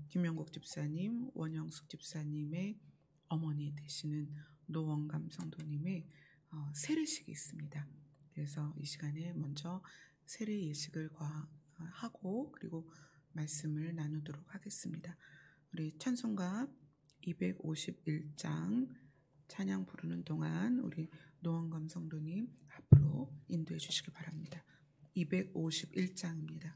김영국 집사님, 원영숙 집사님의 어머니 되시는 노원감 성도님의 세례식이 있습니다. 그래서 이 시간에 먼저 세례 예식을 하고 그리고 말씀을 나누도록 하겠습니다. 우리 찬송가 251장 찬양 부르는 동안 우리 노원감 성도님 앞으로 인도해 주시기 바랍니다. 251장입니다.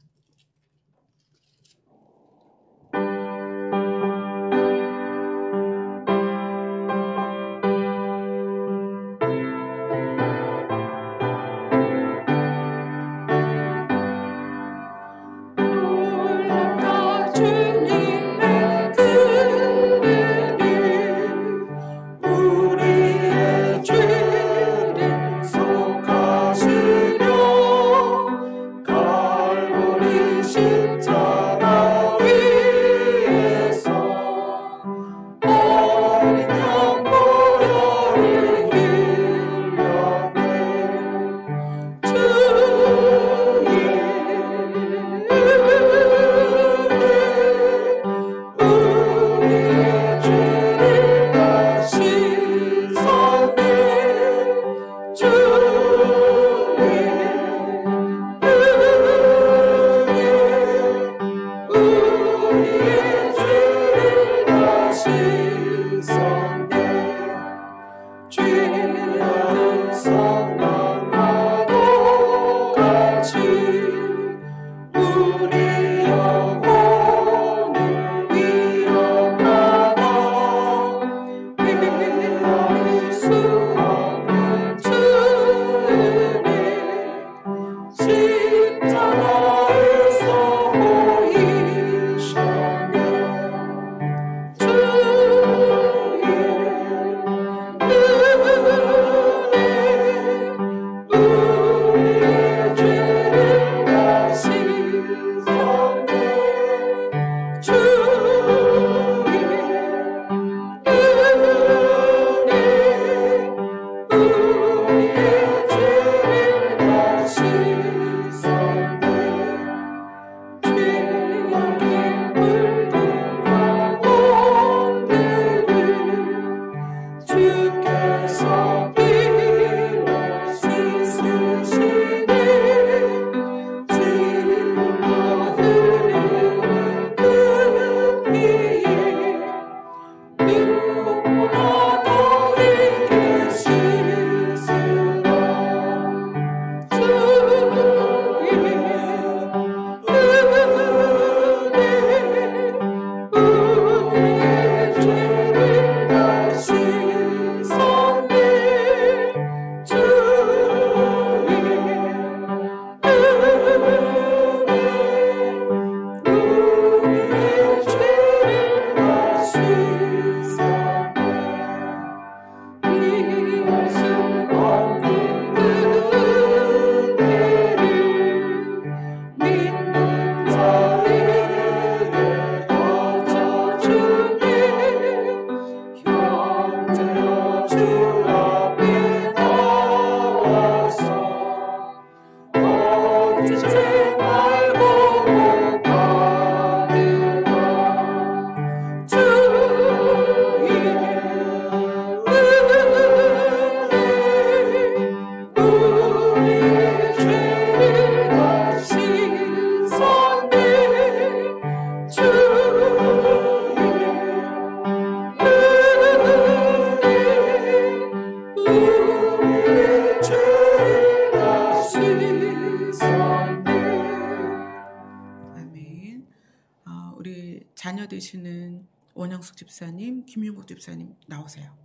자녀 되시는 원영숙 집사님, 김용국 집사님 나오세요.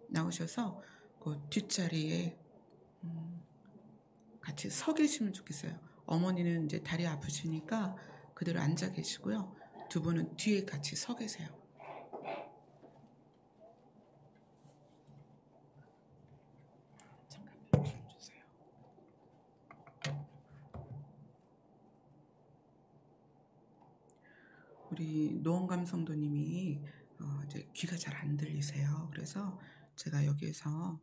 나오셔서 그 뒷자리에 같이 서 계시면 좋겠어요. 어머니는 이제 다리 아프시니까 그대로 앉아 계시고요. 두 분은 뒤에 같이 서 계세요. 잠깐 좀 주세요. 우리 노원감 성도님이 이제 귀가 잘 안 들리세요. 그래서 제가 여기에서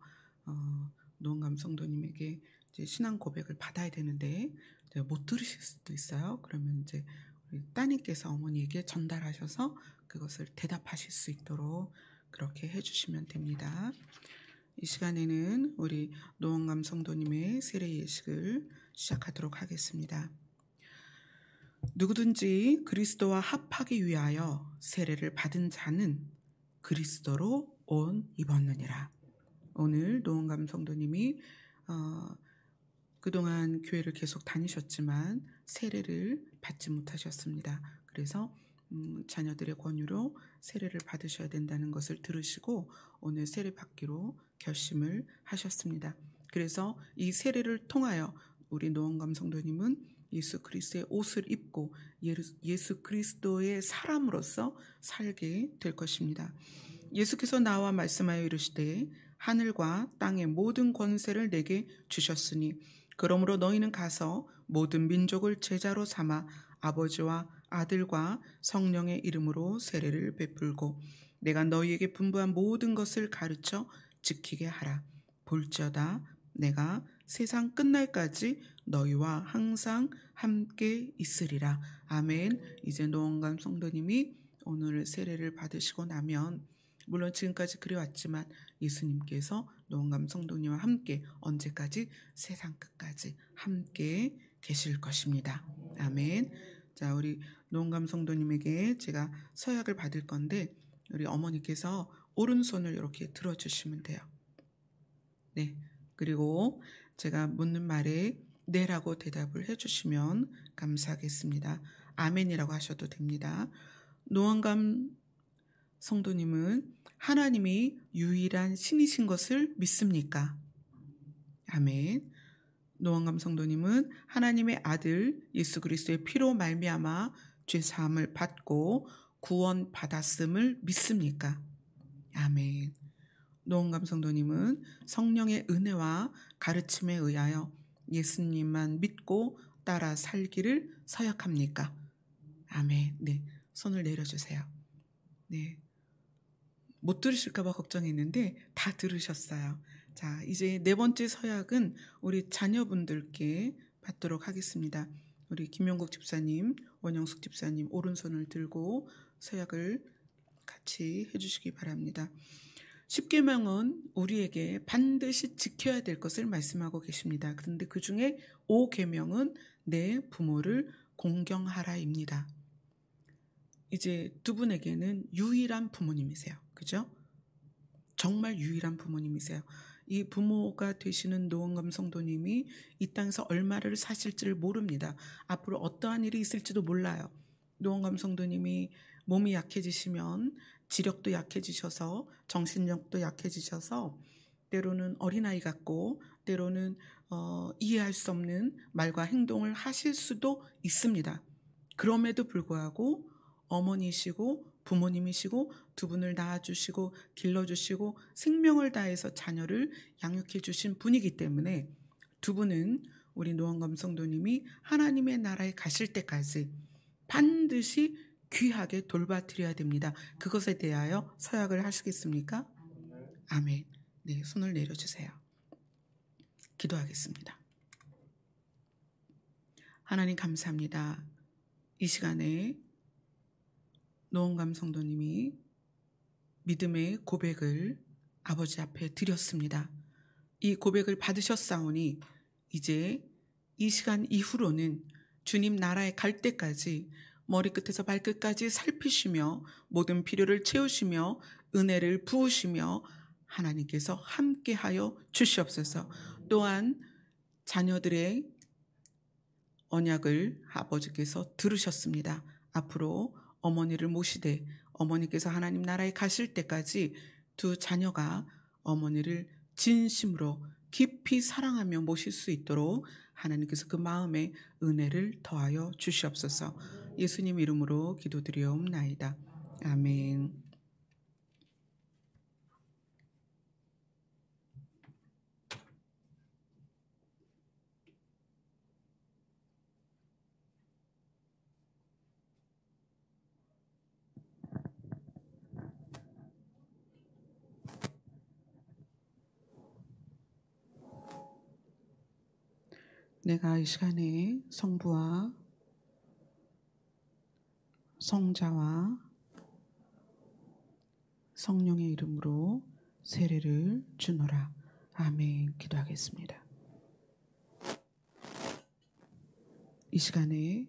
노원감 성도님에게 이제 신앙 고백을 받아야 되는데 못 들으실 수도 있어요. 그러면 이제 우리 따님께서 어머니에게 전달하셔서 그것을 대답하실 수 있도록 그렇게 해주시면 됩니다. 이 시간에는 우리 노원감 성도님의 세례 예식을 시작하도록 하겠습니다. 누구든지 그리스도와 합하기 위하여 세례를 받은 자는 그리스도로 옷 입었느니라. 오늘 노원감 성도님이 그동안 교회를 계속 다니셨지만 세례를 받지 못하셨습니다. 그래서 자녀들의 권유로 세례를 받으셔야 된다는 것을 들으시고 오늘 세례 받기로 결심을 하셨습니다. 그래서 이 세례를 통하여 우리 노원감 성도님은 예수 그리스도의 옷을 입고 예수 그리스도의 사람으로서 살게 될 것입니다. 예수께서 나와 말씀하여 이르시되 하늘과 땅의 모든 권세를 내게 주셨으니 그러므로 너희는 가서 모든 민족을 제자로 삼아 아버지와 아들과 성령의 이름으로 세례를 베풀고 내가 너희에게 분부한 모든 것을 가르쳐 지키게 하라. 볼지어다 내가 세상 끝날까지 너희와 항상 함께 있으리라. 아멘. 이제 노원감 성도님이 오늘 세례를 받으시고 나면 물론 지금까지 그래왔지만 예수님께서 노원감 성도님과 함께 언제까지? 세상 끝까지 함께 계실 것입니다. 아멘. 자, 우리 노원감 성도님에게 제가 서약을 받을 건데 우리 어머니께서 오른손을 이렇게 들어주시면 돼요. 네. 그리고 제가 묻는 말에 네라고 대답을 해주시면 감사하겠습니다. 아멘이라고 하셔도 됩니다. 노원감 성도님은 하나님이 유일한 신이신 것을 믿습니까? 아멘. 노원감 성도님은 하나님의 아들 예수 그리스도의 피로 말미암아 죄 사함을 받고 구원 받았음을 믿습니까? 아멘. 노원감 성도님은 성령의 은혜와 가르침에 의하여 예수님만 믿고 따라 살기를 서약합니까? 아멘. 네, 손을 내려주세요. 네, 못 들으실까봐 걱정했는데 다 들으셨어요. 자, 이제 네 번째 서약은 우리 자녀분들께 받도록 하겠습니다. 우리 김용국 집사님, 원영숙 집사님 오른손을 들고 서약을 같이 해주시기 바랍니다. 10계명은 우리에게 반드시 지켜야 될 것을 말씀하고 계십니다. 그런데 그 중에 5계명은 내 부모를 공경하라입니다. 이제 두 분에게는 유일한 부모님이세요. 그죠? 정말 유일한 부모님이세요. 이 부모가 되시는 노원감 성도님이 이 땅에서 얼마를 사실지를 모릅니다. 앞으로 어떠한 일이 있을지도 몰라요. 노원감 성도님이 몸이 약해지시면 지력도 약해지셔서 정신력도 약해지셔서 때로는 어린아이 같고 때로는 이해할 수 없는 말과 행동을 하실 수도 있습니다. 그럼에도 불구하고 어머니시고 부모님이시고 두 분을 낳아주시고 길러주시고 생명을 다해서 자녀를 양육해 주신 분이기 때문에 두 분은 우리 노원감 성도님이 하나님의 나라에 가실 때까지 반드시 귀하게 돌봐드려야 됩니다. 그것에 대하여 서약을 하시겠습니까? 아멘. 네, 손을 내려주세요. 기도하겠습니다. 하나님 감사합니다. 이 시간에 노원감 성도님이 믿음의 고백을 아버지 앞에 드렸습니다. 이 고백을 받으셨사오니 이제 이 시간 이후로는 주님 나라에 갈 때까지 머리끝에서 발끝까지 살피시며 모든 필요를 채우시며 은혜를 부으시며 하나님께서 함께하여 주시옵소서. 또한 자녀들의 언약을 아버지께서 들으셨습니다. 앞으로 어머니를 모시되 어머니께서 하나님 나라에 가실 때까지 두 자녀가 어머니를 진심으로 깊이 사랑하며 모실 수 있도록 하나님께서 그 마음에 은혜를 더하여 주시옵소서. 예수님 이름으로 기도드리옵나이다. 아멘. 내가 이 시간에 성부와 성자와 성령의 이름으로 세례를 주노라. 아멘. 기도하겠습니다. 이 시간에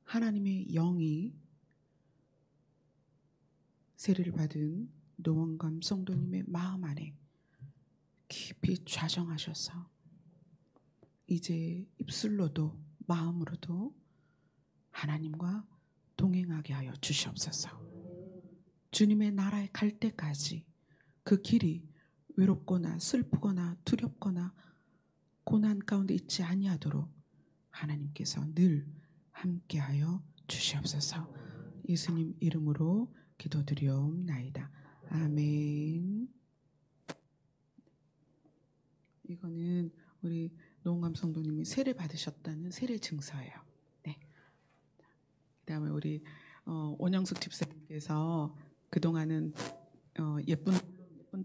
하나님의 영이 세례를 받은 노원감 성도님의 마음 안에 깊이 좌정하셔서 이제 입술로도 마음으로도 하나님과 동행하게 하여 주시옵소서. 주님의 나라에 갈 때까지 그 길이 외롭거나 슬프거나 두렵거나 고난 가운데 있지 아니하도록 하나님께서 늘 함께하여 주시옵소서. 예수님 이름으로 기도드리옵나이다. 아멘. 이거는 우리 노원감 성도님이 세례 받으셨다는 세례 증서예요. 네. 그다음에 우리 원영숙 집사님께서 그동안은 예쁜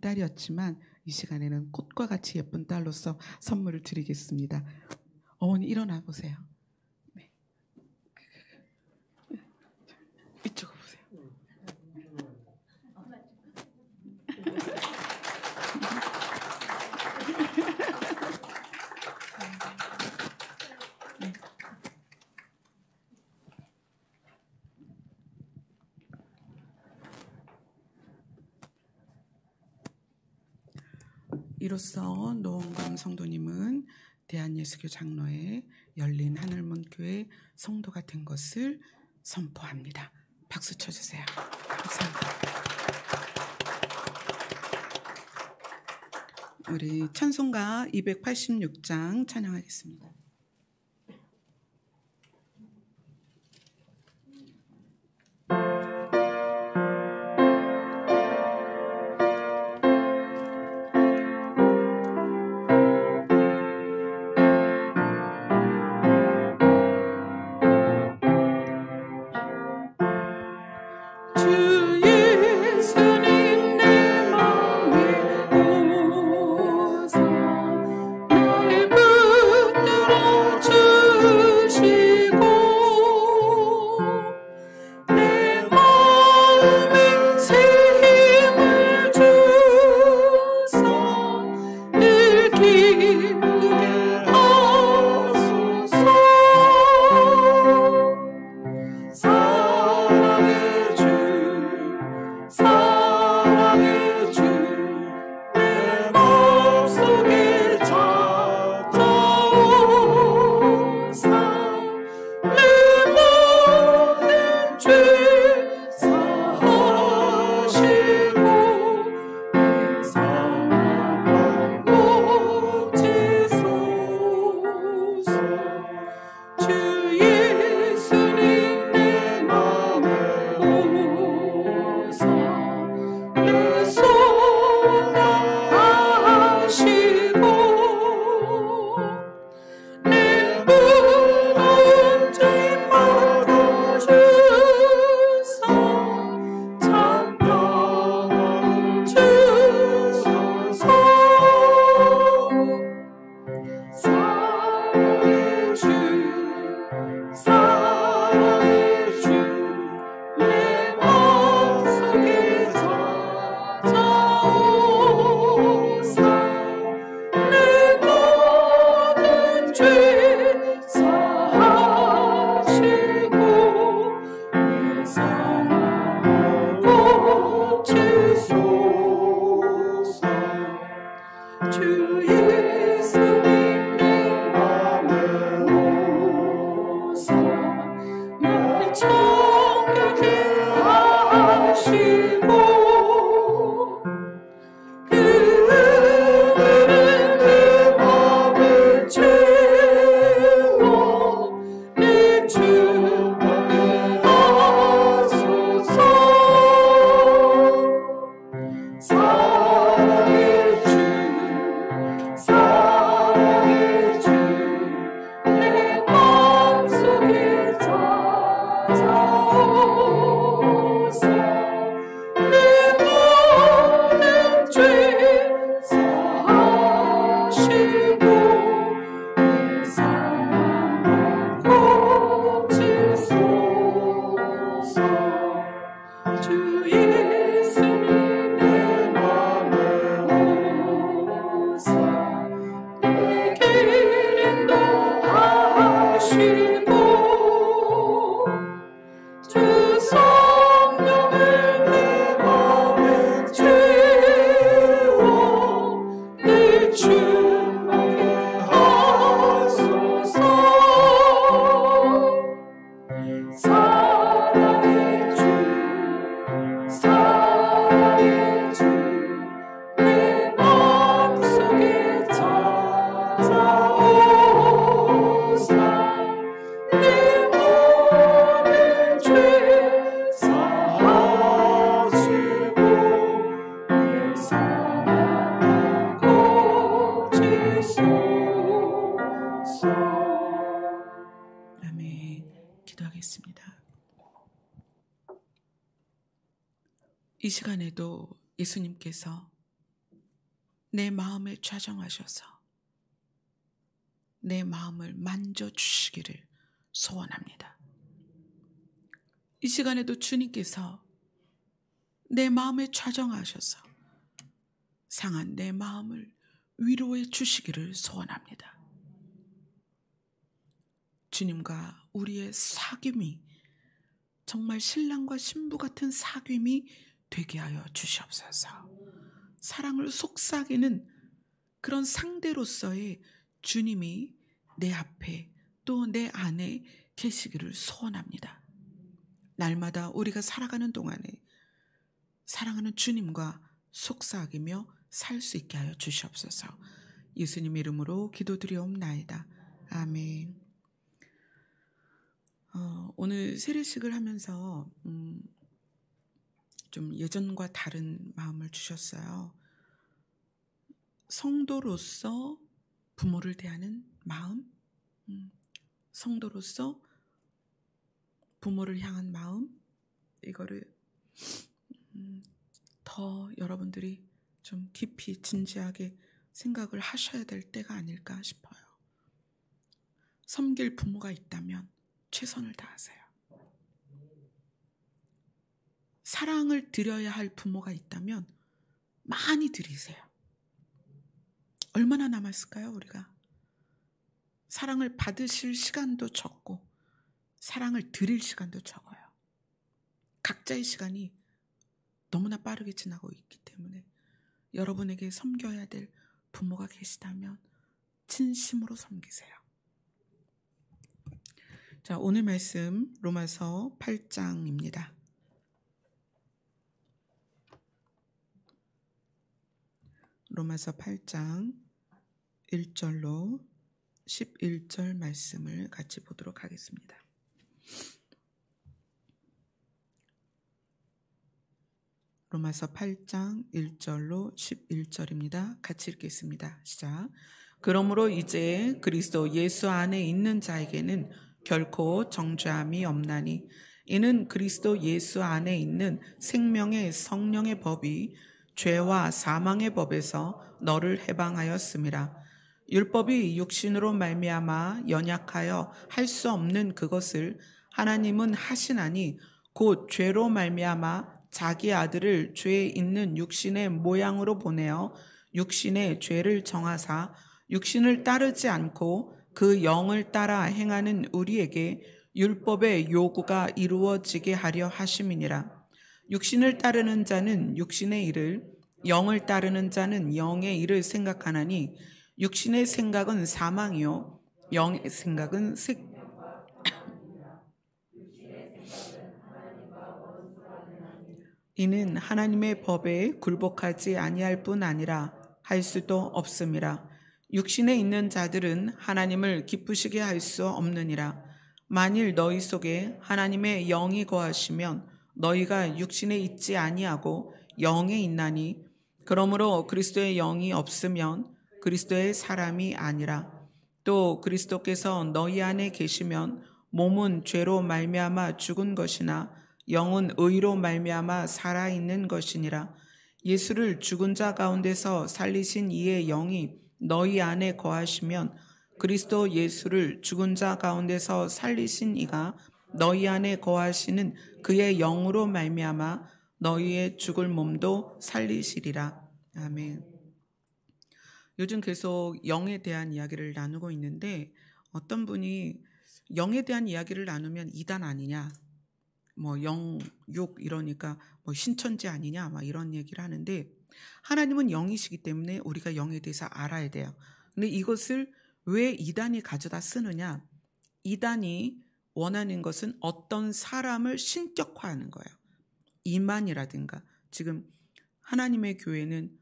딸이었지만 이 시간에는 꽃과 같이 예쁜 딸로서 선물을 드리겠습니다. 어머니 일어나 보세요. 네. 이쪽으로 보세요. 이로써 노원감 성도님은 대한예수교 장로회 열린 하늘문교회 성도가 된 것을 선포합니다. 박수 쳐주세요. 감사합니다. 우리 찬송가 286장 찬양하겠습니다. 주 예수님 내 맘에 오사 내 길 인도하시고 주 성령을 내 맘에 채워 늘 충만케 하소서. 사랑의 주 사랑의 주 내 맘속에 찾아오사 내 모든 죄 사하시고 내 사랑 고치소서. 아멘. 기도하겠습니다. 이 시간에도 예수님께서 내 마음에 좌정하셔서 내 마음을 만져주시기를 소원합니다. 이 시간에도 주님께서 내 마음에 좌정하셔서 상한 내 마음을 위로해 주시기를 소원합니다. 주님과 우리의 사귐이 정말 신랑과 신부 같은 사귐이 되게 하여 주시옵소서. 사랑을 속삭이는 그런 상대로서의 주님이 내 앞에 또 내 안에 계시기를 소원합니다. 날마다 우리가 살아가는 동안에 사랑하는 주님과 속삭이며 살 수 있게 하여 주시옵소서. 예수님 이름으로 기도드리옵나이다. 아멘. 오늘 세례식을 하면서 좀 예전과 다른 마음을 주셨어요. 성도로서 부모를 대하는 마음, 성도로서 부모를 향한 마음, 이거를 더 여러분들이 좀 깊이 진지하게 생각을 하셔야 될 때가 아닐까 싶어요. 섬길 부모가 있다면 최선을 다하세요. 사랑을 드려야 할 부모가 있다면 많이 드리세요. 얼마나 남았을까요, 우리가? 사랑을 받으실 시간도 적고 사랑을 드릴 시간도 적어요. 각자의 시간이 너무나 빠르게 지나고 있기 때문에 여러분에게 섬겨야 될 부모가 계시다면 진심으로 섬기세요. 자, 오늘 말씀 로마서 8장입니다. 로마서 8장 1절로 11절 말씀을 같이 보도록 하겠습니다. 로마서 8장 1절로 11절입니다. 같이 읽겠습니다. 시작. 그러므로 이제 그리스도 예수 안에 있는 자에게는 결코 정죄함이 없나니 이는 그리스도 예수 안에 있는 생명의 성령의 법이 죄와 사망의 법에서 너를 해방하였음이라. 율법이 육신으로 말미암아 연약하여 할 수 없는 그것을 하나님은 하시나니 곧 죄로 말미암아 자기 아들을 죄 있는 육신의 모양으로 보내어 육신의 죄를 정하사 육신을 따르지 않고 그 영을 따라 행하는 우리에게 율법의 요구가 이루어지게 하려 하심이니라. 육신을 따르는 자는 육신의 일을, 영을 따르는 자는 영의 일을 생각하나니 육신의 생각은 사망이요 영의 생각은 이는 하나님의 법에 굴복하지 아니할 뿐 아니라 할 수도 없음이라. 육신에 있는 자들은 하나님을 기쁘시게 할 수 없느니라. 만일 너희 속에 하나님의 영이 거하시면 너희가 육신에 있지 아니하고 영에 있나니 그러므로 그리스도의 영이 없으면 그리스도의 사람이 아니라. 또 그리스도께서 너희 안에 계시면 몸은 죄로 말미암아 죽은 것이나 영은 의로 말미암아 살아있는 것이니라. 예수를 죽은 자 가운데서 살리신 이의 영이 너희 안에 거하시면 그리스도 예수를 죽은 자 가운데서 살리신 이가 너희 안에 거하시는 그의 영으로 말미암아 너희의 죽을 몸도 살리시리라. 아멘. 요즘 계속 영에 대한 이야기를 나누고 있는데 어떤 분이 영에 대한 이야기를 나누면 이단 아니냐, 뭐 영, 욕 이러니까 뭐 신천지 아니냐 막 이런 얘기를 하는데, 하나님은 영이시기 때문에 우리가 영에 대해서 알아야 돼요. 근데 이것을 왜 이단이 가져다 쓰느냐? 이단이 원하는 것은 어떤 사람을 신격화하는 거예요. 이만이라든가, 지금 하나님의 교회는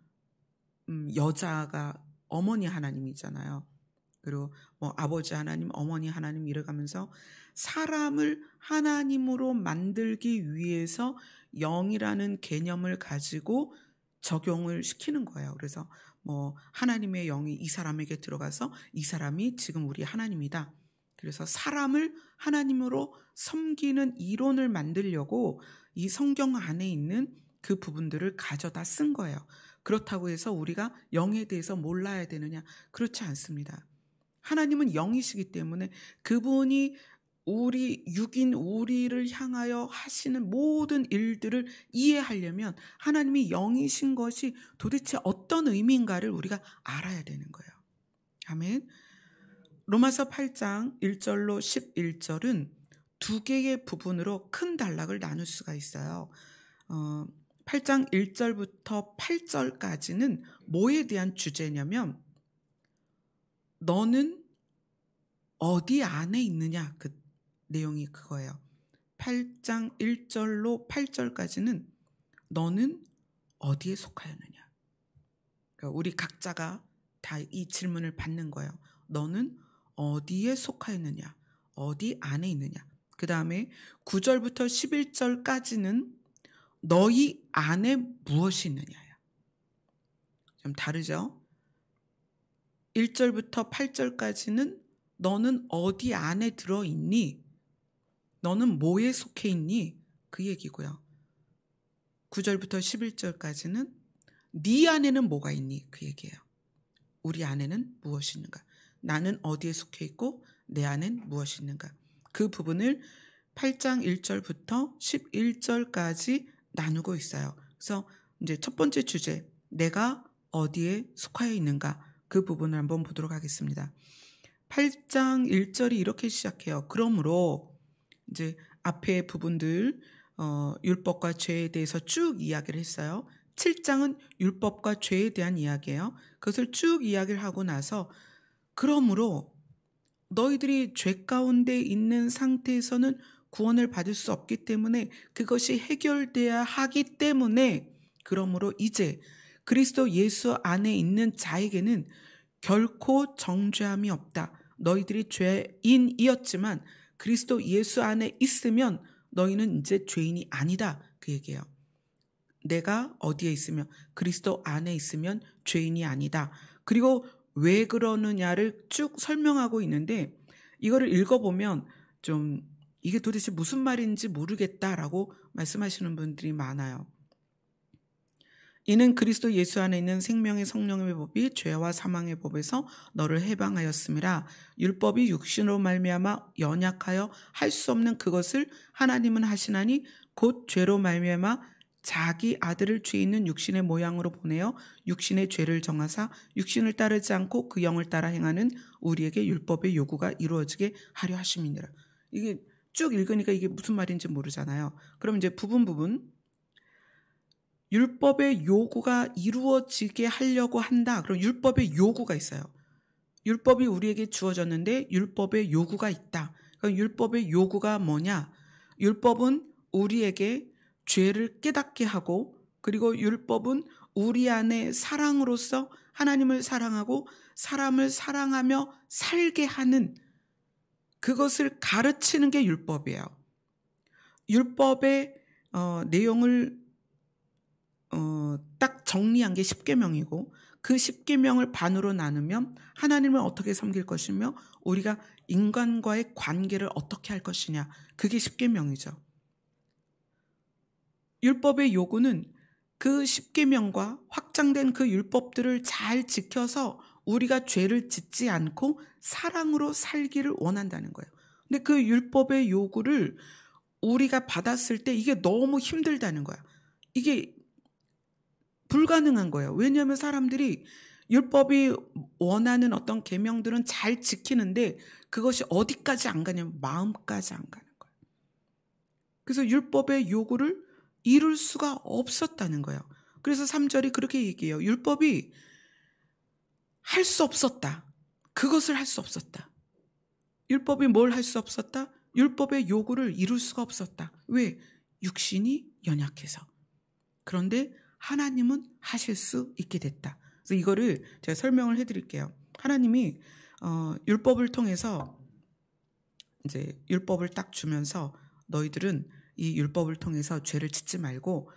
여자가 어머니 하나님이잖아요. 그리고 뭐 아버지 하나님, 어머니 하나님 이래가면서 사람을 하나님으로 만들기 위해서 영이라는 개념을 가지고 적용을 시키는 거예요. 그래서 뭐 하나님의 영이 이 사람에게 들어가서 이 사람이 지금 우리 하나님이다. 그래서 사람을 하나님으로 섬기는 이론을 만들려고 이 성경 안에 있는 그 부분들을 가져다 쓴 거예요. 그렇다고 해서 우리가 영에 대해서 몰라야 되느냐? 그렇지 않습니다. 하나님은 영이시기 때문에 그분이 우리 육인 우리를 향하여 하시는 모든 일들을 이해하려면 하나님이 영이신 것이 도대체 어떤 의미인가를 우리가 알아야 되는 거예요. 아멘. 로마서 8장 1절로 11절은 두 개의 부분으로 큰 단락을 나눌 수가 있어요. 8장 1절부터 8절까지는 뭐에 대한 주제냐면 너는 어디 안에 있느냐, 그 내용이 그거예요. 8장 1절로 8절까지는 너는 어디에 속하였느냐. 그러니까 우리 각자가 다 이 질문을 받는 거예요. 너는 어디에 속하였느냐, 어디 안에 있느냐. 그 다음에 9절부터 11절까지는 너희 안에 무엇이 있느냐예요. 좀 다르죠? 1절부터 8절까지는 너는 어디 안에 들어있니? 너는 뭐에 속해 있니? 그 얘기고요. 9절부터 11절까지는 네 안에는 뭐가 있니? 그 얘기예요. 우리 안에는 무엇이 있는가? 나는 어디에 속해 있고 내 안엔 무엇이 있는가? 그 부분을 8장 1절부터 11절까지 나누고 있어요. 그래서 이제 첫 번째 주제, 내가 어디에 속하여 있는가? 그 부분을 한번 보도록 하겠습니다. 8장 1절이 이렇게 시작해요. 그러므로 이제 앞에 부분들 율법과 죄에 대해서 쭉 이야기를 했어요. 7장은 율법과 죄에 대한 이야기예요. 그것을 쭉 이야기를 하고 나서 그러므로 너희들이 죄 가운데 있는 상태에서는 구원을 받을 수 없기 때문에 그것이 해결돼야 하기 때문에 그러므로 이제 그리스도 예수 안에 있는 자에게는 결코 정죄함이 없다. 너희들이 죄인이었지만 그리스도 예수 안에 있으면 너희는 이제 죄인이 아니다. 그 얘기예요. 내가 어디에 있으면, 그리스도 안에 있으면 죄인이 아니다. 그리고 왜 그러느냐를 쭉 설명하고 있는데 이거를 읽어보면 좀 이게 도대체 무슨 말인지 모르겠다라고 말씀하시는 분들이 많아요. 이는 그리스도 예수 안에 있는 생명의 성령의 법이 죄와 사망의 법에서 너를 해방하였음이라. 율법이 육신으로 말미암아 연약하여 할 수 없는 그것을 하나님은 하시나니 곧 죄로 말미암아 자기 아들을 죄 있는 육신의 모양으로 보내어 육신의 죄를 정하사 육신을 따르지 않고 그 영을 따라 행하는 우리에게 율법의 요구가 이루어지게 하려 하심이니라. 이게 쭉 읽으니까 이게 무슨 말인지 모르잖아요. 그럼 이제 부분 율법의 요구가 이루어지게 하려고 한다. 그럼 율법의 요구가 있어요. 율법이 우리에게 주어졌는데 율법의 요구가 있다. 그럼 율법의 요구가 뭐냐? 율법은 우리에게 죄를 깨닫게 하고, 그리고 율법은 우리 안에 사랑으로서 하나님을 사랑하고 사람을 사랑하며 살게 하는 그것을 가르치는 게 율법이에요. 율법의 내용을 딱 정리한 게 10계명이고 그 10계명을 반으로 나누면 하나님을 어떻게 섬길 것이며 우리가 인간과의 관계를 어떻게 할 것이냐, 그게 10계명이죠. 율법의 요구는 그 10계명과 확장된 그 율법들을 잘 지켜서 우리가 죄를 짓지 않고 사랑으로 살기를 원한다는 거예요. 근데 그 율법의 요구를 우리가 받았을 때 이게 너무 힘들다는 거야. 이게 불가능한 거예요. 왜냐하면 사람들이 율법이 원하는 어떤 계명들은 잘 지키는데 그것이 어디까지 안 가냐면 마음까지 안 가는 거예요. 그래서 율법의 요구를 이룰 수가 없었다는 거예요. 그래서 3절이 그렇게 얘기해요. 율법이 할 수 없었다. 그것을 할 수 없었다. 율법이 뭘 할 수 없었다? 율법의 요구를 이룰 수가 없었다. 왜? 육신이 연약해서. 그런데 하나님은 하실 수 있게 됐다. 그래서 이거를 제가 설명을 해드릴게요. 하나님이 율법을 통해서 이제 율법을 딱 주면서 너희들은 이 율법을 통해서 죄를 짓지 말고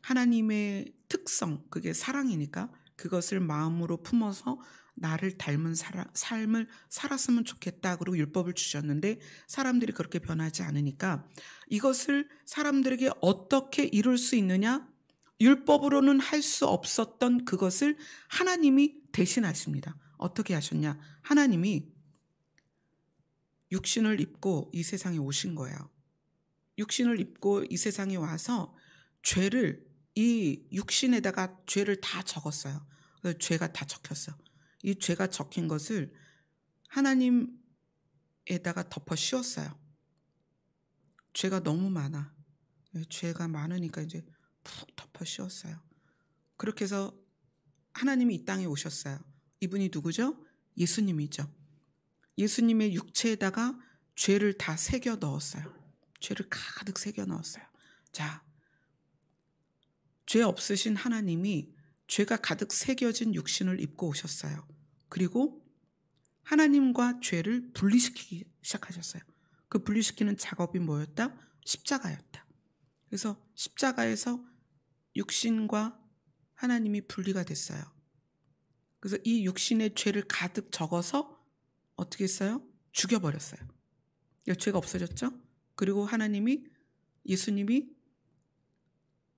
하나님의 특성, 그게 사랑이니까 그것을 마음으로 품어서 나를 닮은 삶을 살았으면 좋겠다. 그리고 율법을 주셨는데 사람들이 그렇게 변하지 않으니까 이것을 사람들에게 어떻게 이룰 수 있느냐? 율법으로는 할 수 없었던 그것을 하나님이 대신하십니다. 어떻게 하셨냐? 하나님이 육신을 입고 이 세상에 오신 거예요. 육신을 입고 이 세상에 와서 죄를 이 육신에다가 죄를 다 적었어요. 그래서 죄가 다 적혔어. 이 죄가 적힌 것을 하나님에다가 덮어 씌웠어요. 죄가 너무 많아. 죄가 많으니까 이제 푹 덮어 씌웠어요. 그렇게 해서 하나님이 이 땅에 오셨어요. 이분이 누구죠? 예수님이죠. 예수님의 육체에다가 죄를 다 새겨 넣었어요. 죄를 가득 새겨 넣었어요. 자, 죄 없으신 하나님이 죄가 가득 새겨진 육신을 입고 오셨어요. 그리고 하나님과 죄를 분리시키기 시작하셨어요. 그 분리시키는 작업이 뭐였다? 십자가였다. 그래서 십자가에서 육신과 하나님이 분리가 됐어요. 그래서 이 육신의 죄를 가득 적어서 어떻게 했어요? 죽여버렸어요. 죄가 없어졌죠? 그리고 하나님이, 예수님이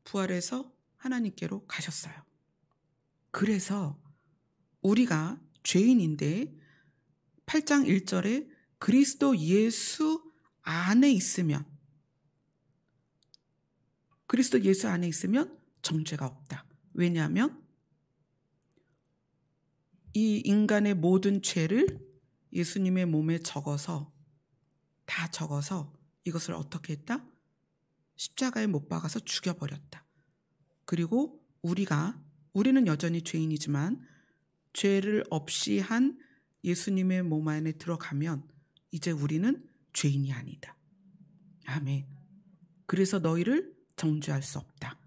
부활해서 하나님께로 가셨어요. 그래서 우리가 죄인인데 8장 1절에 그리스도 예수 안에 있으면, 그리스도 예수 안에 있으면 정죄가 없다. 왜냐하면 이 인간의 모든 죄를 예수님의 몸에 적어서, 다 적어서 이것을 어떻게 했다? 십자가에 못 박아서 죽여버렸다. 그리고 우리는 여전히 죄인이지만 죄를 없이 한 예수님의 몸 안에 들어가면 이제 우리는 죄인이 아니다. 아멘. 그래서 너희를 정죄할 수 없다.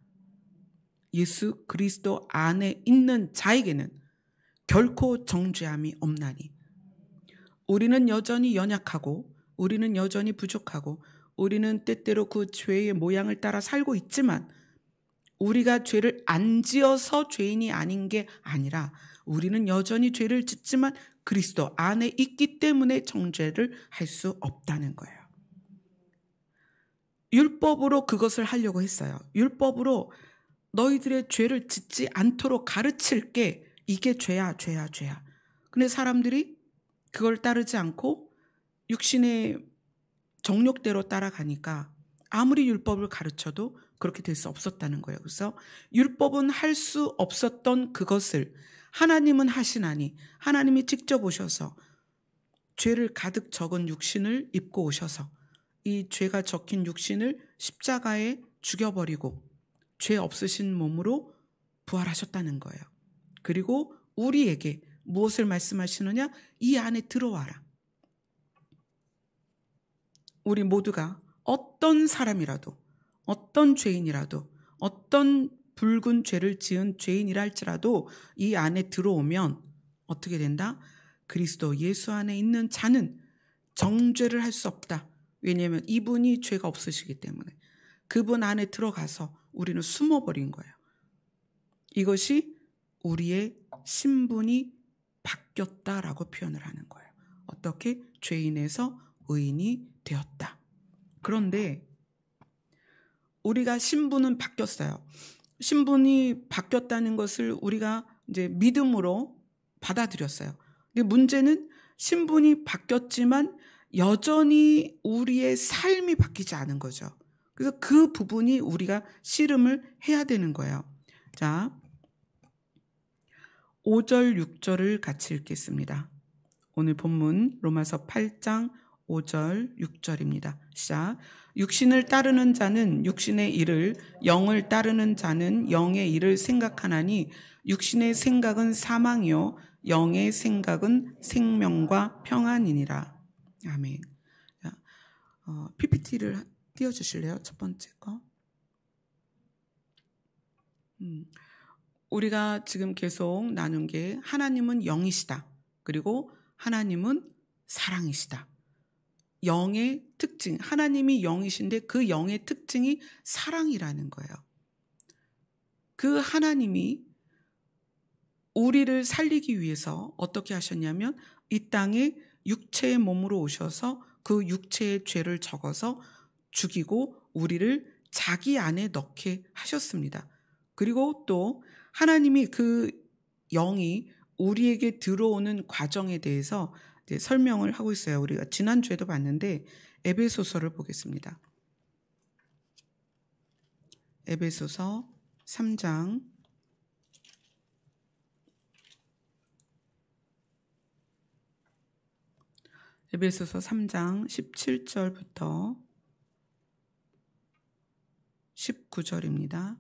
예수 그리스도 안에 있는 자에게는 결코 정죄함이 없나니. 우리는 여전히 연약하고 우리는 여전히 부족하고 우리는 때때로 그 죄의 모양을 따라 살고 있지만 우리가 죄를 안 지어서 죄인이 아닌 게 아니라 우리는 여전히 죄를 짓지만 그리스도 안에 있기 때문에 정죄를 할 수 없다는 거예요. 율법으로 그것을 하려고 했어요. 율법으로 너희들의 죄를 짓지 않도록 가르칠게. 이게 죄야, 죄야, 죄야. 근데 사람들이 그걸 따르지 않고 육신의 정욕대로 따라가니까 아무리 율법을 가르쳐도 그렇게 될 수 없었다는 거예요. 그래서 율법은 할 수 없었던 그것을 하나님은 하시나니, 하나님이 직접 오셔서 죄를 가득 적은 육신을 입고 오셔서 이 죄가 적힌 육신을 십자가에 죽여버리고 죄 없으신 몸으로 부활하셨다는 거예요. 그리고 우리에게 무엇을 말씀하시느냐? 이 안에 들어와라. 우리 모두가 어떤 사람이라도, 어떤 죄인이라도, 어떤 붉은 죄를 지은 죄인이라 할지라도 이 안에 들어오면 어떻게 된다? 그리스도 예수 안에 있는 자는 정죄를 할 수 없다. 왜냐하면 이분이 죄가 없으시기 때문에. 그분 안에 들어가서 우리는 숨어버린 거예요. 이것이 우리의 신분이 바뀌었다라고 표현을 하는 거예요. 어떻게? 죄인에서 의인이 되었다. 그런데 우리가 신분은 바뀌었어요. 신분이 바뀌었다는 것을 우리가 이제 믿음으로 받아들였어요. 근데 문제는 신분이 바뀌었지만 여전히 우리의 삶이 바뀌지 않은 거죠. 그래서 그 부분이 우리가 씨름을 해야 되는 거예요. 자, 5절, 6절을 같이 읽겠습니다. 오늘 본문 로마서 8장 5절, 6절입니다. 시작. 육신을 따르는 자는 육신의 일을, 영을 따르는 자는 영의 일을 생각하나니 육신의 생각은 사망이요 영의 생각은 생명과 평안이니라. 아멘. 자, PPT를 띄워주실래요? 첫 번째 거. 우리가 지금 계속 나눈 게 하나님은 영이시다. 그리고 하나님은 사랑이시다. 영의 특징, 하나님이 영이신데 그 영의 특징이 사랑이라는 거예요. 그 하나님이 우리를 살리기 위해서 어떻게 하셨냐면 이 땅에 육체의 몸으로 오셔서 그 육체의 죄를 적어서 죽이고 우리를 자기 안에 넣게 하셨습니다. 그리고 또 하나님이 그 영이 우리에게 들어오는 과정에 대해서 이제 설명을 하고 있어요. 우리가 지난주에도 봤는데 에베소서를 보겠습니다. 에베소서 3장 17절부터 19절입니다.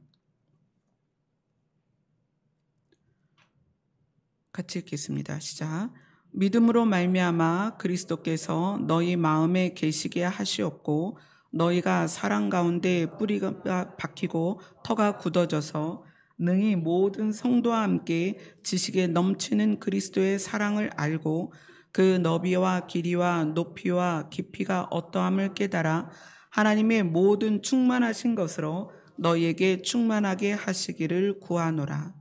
같이 읽겠습니다. 시작. 믿음으로 말미암아 그리스도께서 너희 마음에 계시게 하시옵고 너희가 사랑 가운데 뿌리가 박히고 터가 굳어져서 능히 모든 성도와 함께 지식에 넘치는 그리스도의 사랑을 알고 그 너비와 길이와 높이와 깊이가 어떠함을 깨달아 하나님의 모든 충만하신 것으로 너희에게 충만하게 하시기를 구하노라.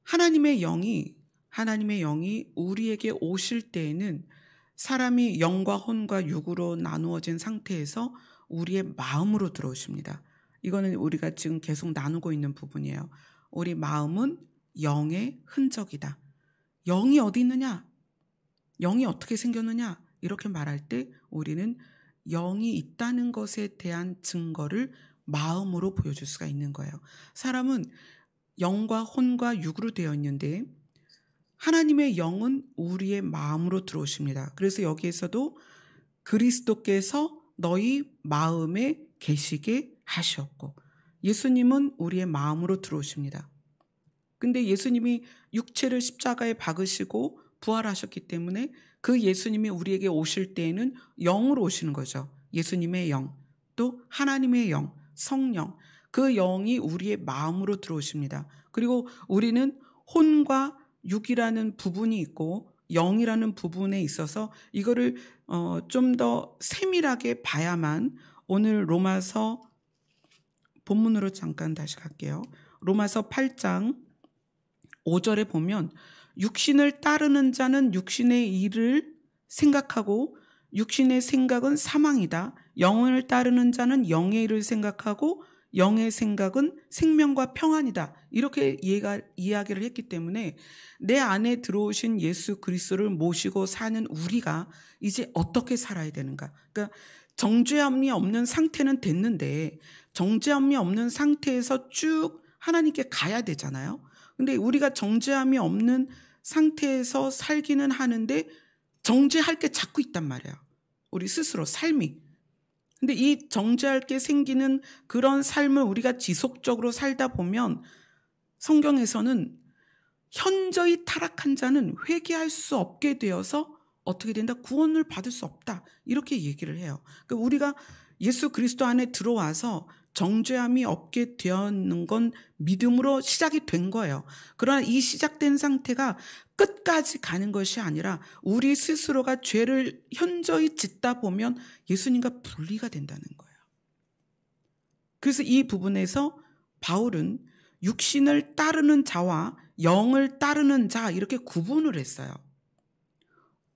하나님의 영이 우리에게 오실 때에는 사람이 영과 혼과 육으로 나누어진 상태에서 우리의 마음으로 들어오십니다. 이거는 우리가 지금 계속 나누고 있는 부분이에요. 우리 마음은 영의 흔적이다. 영이 어디 있느냐? 영이 어떻게 생겼느냐? 이렇게 말할 때 우리는 영이 있다는 것에 대한 증거를 마음으로 보여줄 수가 있는 거예요. 사람은 영과 혼과 육으로 되어 있는데 하나님의 영은 우리의 마음으로 들어오십니다. 그래서 여기에서도 그리스도께서 너희 마음에 계시게 하셨고 예수님은 우리의 마음으로 들어오십니다. 근데 예수님이 육체를 십자가에 박으시고 부활하셨기 때문에 그 예수님이 우리에게 오실 때에는 영으로 오시는 거죠. 예수님의 영, 또 하나님의 영, 성령, 그 영이 우리의 마음으로 들어오십니다. 그리고 우리는 혼과 육이라는 부분이 있고 영이라는 부분에 있어서 이거를 좀 더 세밀하게 봐야만 오늘 로마서 본문으로 잠깐 다시 갈게요. 로마서 8장 5절에 보면 육신을 따르는 자는 육신의 일을 생각하고 육신의 생각은 사망이다. 영을 따르는 자는 영의 일을 생각하고 영의 생각은 생명과 평안이다. 이렇게 이야기를 했기 때문에 내 안에 들어오신 예수 그리스도를 모시고 사는 우리가 이제 어떻게 살아야 되는가? 그러니까 정죄함이 없는 상태는 됐는데 정죄함이 없는 상태에서 쭉 하나님께 가야 되잖아요. 근데 우리가 정죄함이 없는 상태에서 살기는 하는데 정죄할 게 자꾸 있단 말이에요. 우리 스스로 삶이. 근데 이 정죄할 게 생기는 그런 삶을 우리가 지속적으로 살다 보면 성경에서는 현저히 타락한 자는 회개할 수 없게 되어서 어떻게 된다? 구원을 받을 수 없다. 이렇게 얘기를 해요. 그러니까 우리가 예수 그리스도 안에 들어와서 정죄함이 없게 되었는 건 믿음으로 시작이 된 거예요. 그러나 이 시작된 상태가 끝까지 가는 것이 아니라 우리 스스로가 죄를 현저히 짓다 보면 예수님과 분리가 된다는 거예요. 그래서 이 부분에서 바울은 육신을 따르는 자와 영을 따르는 자 이렇게 구분을 했어요.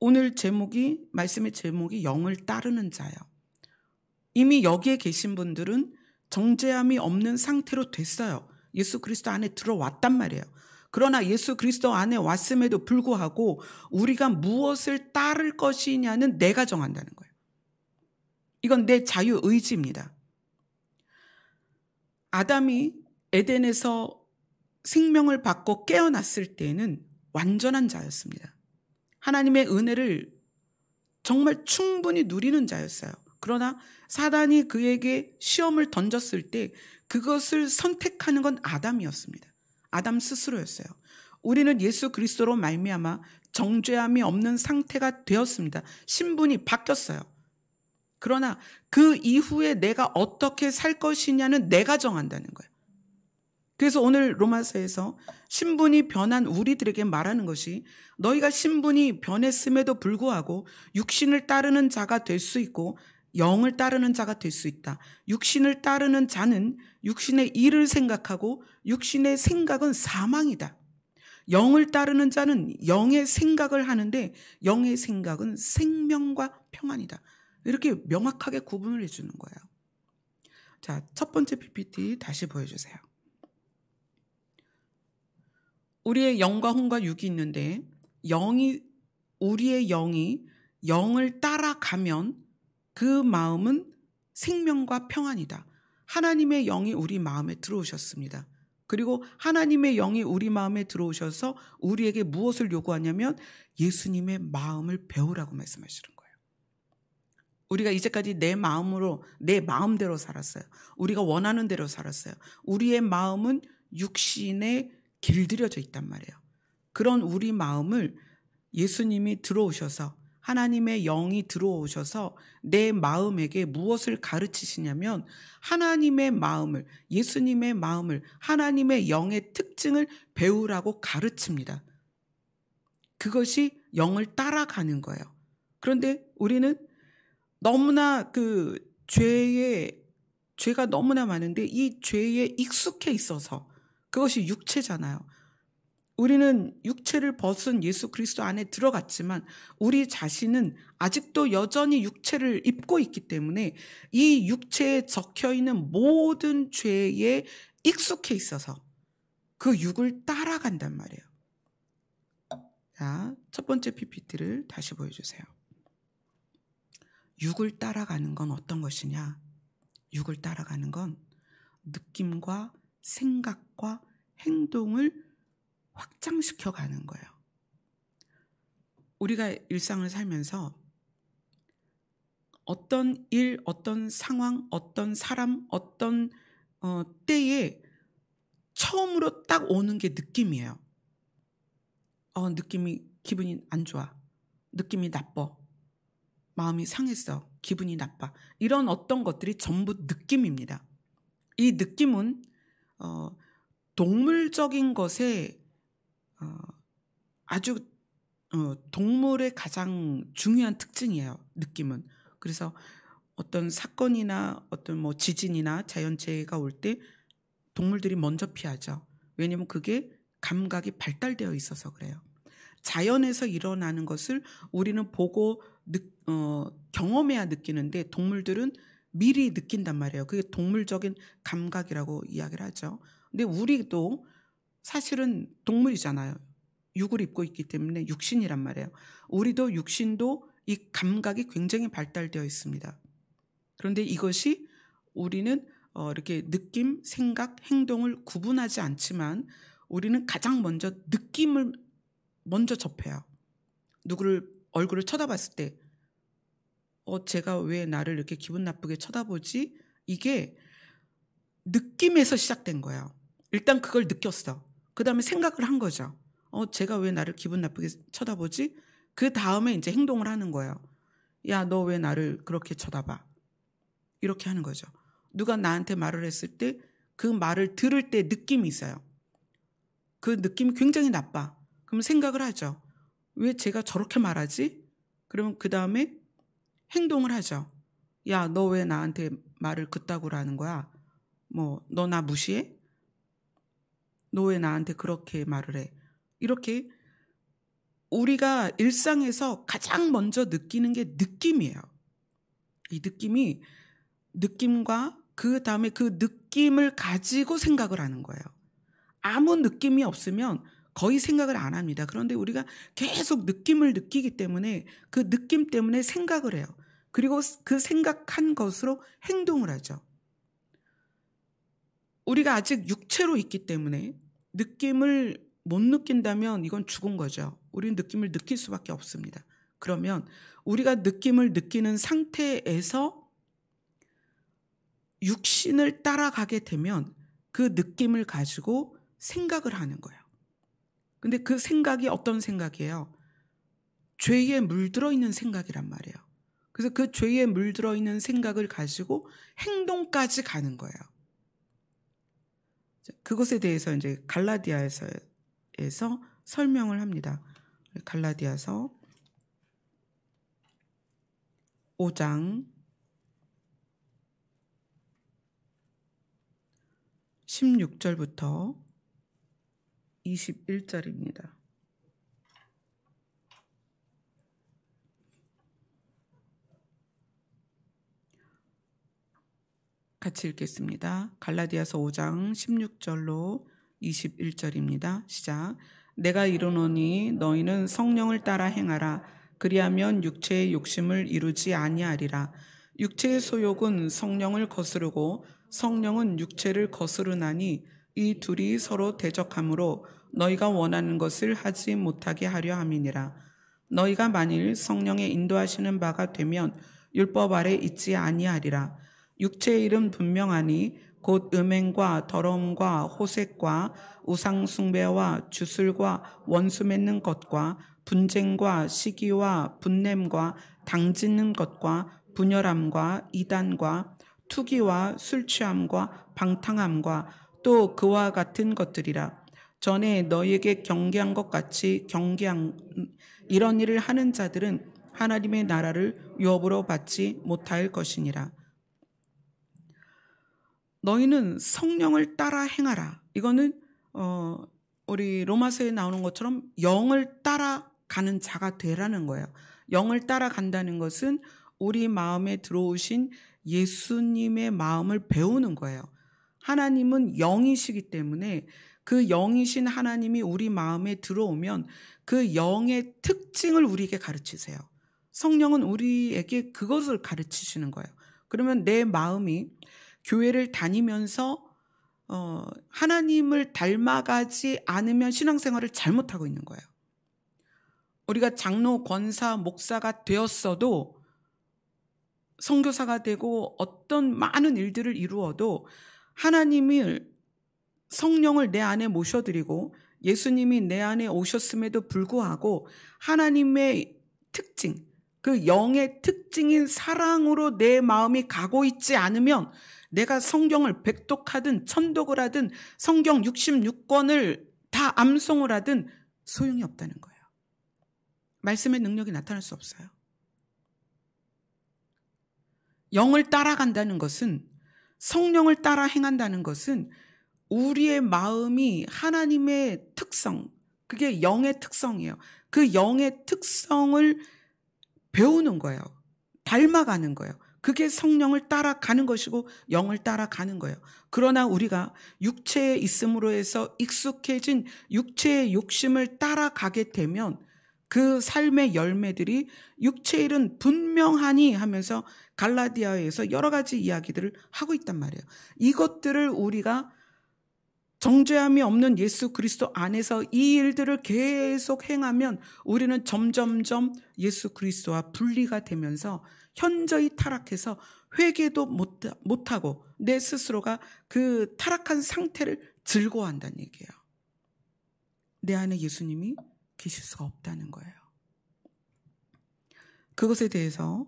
오늘 말씀의 제목이 영을 따르는 자예요. 이미 여기에 계신 분들은 정죄함이 없는 상태로 됐어요. 예수 그리스도 안에 들어왔단 말이에요. 그러나 예수 그리스도 안에 왔음에도 불구하고 우리가 무엇을 따를 것이냐는 내가 정한다는 거예요. 이건 내 자유의지입니다. 아담이 에덴에서 생명을 받고 깨어났을 때는 완전한 자였습니다. 하나님의 은혜를 정말 충분히 누리는 자였어요. 그러나 사단이 그에게 시험을 던졌을 때 그것을 선택하는 건 아담이었습니다. 아담 스스로였어요. 우리는 예수 그리스도로 말미암아 정죄함이 없는 상태가 되었습니다. 신분이 바뀌었어요. 그러나 그 이후에 내가 어떻게 살 것이냐는 내가 정한다는 거예요. 그래서 오늘 로마서에서 신분이 변한 우리들에게 말하는 것이 너희가 신분이 변했음에도 불구하고 육신을 따르는 자가 될 수 있고 영을 따르는 자가 될 수 있다. 육신을 따르는 자는 육신의 일을 생각하고 육신의 생각은 사망이다. 영을 따르는 자는 영의 생각을 하는데 영의 생각은 생명과 평안이다. 이렇게 명확하게 구분을 해주는 거예요. 자, 첫 번째 PPT 다시 보여주세요. 우리의 영과 혼과 육이 있는데 우리의 영이 영을 따라가면 그 마음은 생명과 평안이다. 하나님의 영이 우리 마음에 들어오셨습니다. 그리고 하나님의 영이 우리 마음에 들어오셔서 우리에게 무엇을 요구하냐면 예수님의 마음을 배우라고 말씀하시는 거예요. 우리가 이제까지 내 마음대로 살았어요. 우리가 원하는 대로 살았어요. 우리의 마음은 육신에 길들여져 있단 말이에요. 그런 우리 마음을 예수님이 들어오셔서 하나님의 영이 들어오셔서 내 마음에게 무엇을 가르치시냐면 하나님의 마음을, 예수님의 마음을, 하나님의 영의 특징을 배우라고 가르칩니다. 그것이 영을 따라가는 거예요. 그런데 우리는 너무나 죄가 너무나 많은데 이 죄에 익숙해 있어서 그것이 육체잖아요. 우리는 육체를 벗은 예수 그리스도 안에 들어갔지만 우리 자신은 아직도 여전히 육체를 입고 있기 때문에 이 육체에 적혀있는 모든 죄에 익숙해 있어서 그 육을 따라간단 말이에요. 자, 첫 번째 PPT를 다시 보여주세요. 육을 따라가는 건 어떤 것이냐? 육을 따라가는 건 느낌과 생각과 행동을 확장시켜 가는 거예요. 우리가 일상을 살면서 어떤 일, 어떤 상황, 어떤 사람, 어떤 때에 처음으로 딱 오는 게 느낌이에요. 기분이 안 좋아. 느낌이 나빠. 마음이 상했어. 기분이 나빠. 이런 어떤 것들이 전부 느낌입니다. 이 느낌은 동물적인 것에 아주 동물의 가장 중요한 특징이에요. 느낌은. 그래서 어떤 사건이나 어떤 지진이나 자연재해가 올 때 동물들이 먼저 피하죠. 왜냐하면 그게 감각이 발달되어 있어서 그래요. 자연에서 일어나는 것을 우리는 보고 경험해야 느끼는데 동물들은 미리 느낀단 말이에요. 그게 동물적인 감각이라고 이야기를 하죠. 근데 우리도 사실은 동물이잖아요. 육을 입고 있기 때문에 육신이란 말이에요. 우리도 육신도 이 감각이 굉장히 발달되어 있습니다. 그런데 이것이 우리는 이렇게 느낌, 생각, 행동을 구분하지 않지만 우리는 가장 먼저 느낌을 먼저 접해요. 누구를 얼굴을 쳐다봤을 때 쟤가 왜 나를 이렇게 기분 나쁘게 쳐다보지? 이게 느낌에서 시작된 거예요. 일단 그걸 느꼈어. 그 다음에 생각을 한 거죠. 쟤가 왜 나를 기분 나쁘게 쳐다보지? 그 다음에 이제 행동을 하는 거예요. 야, 너 왜 나를 그렇게 쳐다봐? 이렇게 하는 거죠. 누가 나한테 말을 했을 때 그 말을 들을 때 느낌이 있어요. 그 느낌이 굉장히 나빠. 그럼 생각을 하죠. 왜 쟤가 저렇게 말하지? 그러면 그 다음에 행동을 하죠. 야, 너 왜 나한테 말을 그따구로 하는 거야? 너 나 무시해? 너 왜 나한테 그렇게 말을 해? 이렇게 우리가 일상에서 가장 먼저 느끼는 게 느낌이에요. 이 느낌과 그 다음에 그 느낌을 가지고 생각을 하는 거예요. 아무 느낌이 없으면 거의 생각을 안 합니다. 그런데 우리가 계속 느낌을 느끼기 때문에 그 느낌 때문에 생각을 해요. 그리고 그 생각한 것으로 행동을 하죠. 우리가 아직 육체로 있기 때문에 느낌을 못 느낀다면 이건 죽은 거죠. 우리는 느낌을 느낄 수밖에 없습니다. 그러면 우리가 느낌을 느끼는 상태에서 육신을 따라가게 되면 그 느낌을 가지고 생각을 하는 거예요. 근데 그 생각이 어떤 생각이에요? 죄에 물들어 있는 생각이란 말이에요. 그래서 그 죄에 물들어 있는 생각을 가지고 행동까지 가는 거예요. 그것에 대해서 이제 갈라디아에서 설명을 합니다. 갈라디아서 5장 16절부터 21절입니다. 같이 읽겠습니다. 갈라디아서 5장 16절로 21절입니다. 시작. 내가 이르노니 너희는 성령을 따라 행하라. 그리하면 육체의 욕심을 이루지 아니하리라. 육체의 소욕은 성령을 거스르고 성령은 육체를 거스르나니 이 둘이 서로 대적하므로 너희가 원하는 것을 하지 못하게 하려 함이니라. 너희가 만일 성령의 인도하시는 바가 되면 율법 아래 있지 아니하리라. 육체의 일은 분명하니 곧 음행과 더러움과 호색과 우상 숭배와 주술과 원수 맺는 것과 분쟁과 시기와 분냄과 당짓는 것과 분열함과 이단과 투기와 술 취함과 방탕함과 또 그와 같은 것들이라. 전에 너희에게 경계한 것 같이 이런 일을 하는 자들은 하나님의 나라를 유업으로 받지 못할 것이니라. 너희는 성령을 따라 행하라. 이거는 우리 로마서에 나오는 것처럼 영을 따라가는 자가 되라는 거예요. 영을 따라간다는 것은 우리 마음에 들어오신 예수님의 마음을 배우는 거예요. 하나님은 영이시기 때문에 그 영이신 하나님이 우리 마음에 들어오면 그 영의 특징을 우리에게 가르치세요. 성령은 우리에게 그것을 가르치시는 거예요. 그러면 내 마음이 교회를 다니면서 하나님을 닮아가지 않으면 신앙생활을 잘못하고 있는 거예요. 우리가 장로, 권사, 목사가 되었어도 선교사가 되고 어떤 많은 일들을 이루어도 하나님을 성령을 내 안에 모셔드리고 예수님이 내 안에 오셨음에도 불구하고 하나님의 특징, 그 영의 특징인 사랑으로 내 마음이 가고 있지 않으면 내가 성경을 백독하든 천독을 하든 성경 66권을 다 암송을 하든 소용이 없다는 거예요. 말씀의 능력이 나타날 수 없어요. 영을 따라간다는 것은, 성령을 따라 행한다는 것은 우리의 마음이 하나님의 특성, 그게 영의 특성이에요. 그 영의 특성을 배우는 거예요. 닮아가는 거예요. 그게 성령을 따라가는 것이고 영을 따라가는 거예요. 그러나 우리가 육체에 있음으로 해서 익숙해진 육체의 욕심을 따라가게 되면 그 삶의 열매들이 육체의 일은 분명하니 하면서 갈라디아에서 여러 가지 이야기들을 하고 있단 말이에요. 이것들을 우리가 정죄함이 없는 예수 그리스도 안에서 이 일들을 계속 행하면 우리는 점점점 예수 그리스도와 분리가 되면서 현저히 타락해서 회개도 못하고 내 스스로가 그 타락한 상태를 즐거워한다는 얘기예요. 내 안에 예수님이 계실 수가 없다는 거예요. 그것에 대해서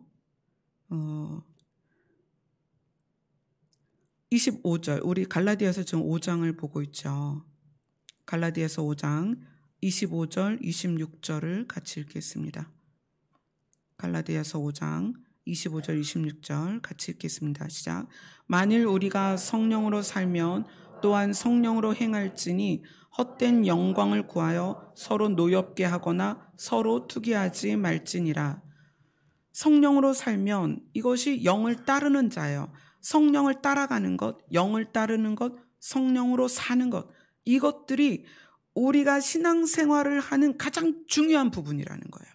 25절, 우리 갈라디아서 지금 5장을 보고 있죠. 갈라디아서 5장 25절, 26절을 같이 읽겠습니다. 갈라디아서 5장 25절, 26절 같이 읽겠습니다. 시작. 만일 우리가 성령으로 살면 또한 성령으로 행할지니 헛된 영광을 구하여 서로 노엽게 하거나 서로 투기하지 말지니라. 성령으로 살면 이것이 영을 따르는 자예요. 성령을 따라가는 것, 영을 따르는 것, 성령으로 사는 것, 이것들이 우리가 신앙생활을 하는 가장 중요한 부분이라는 거예요.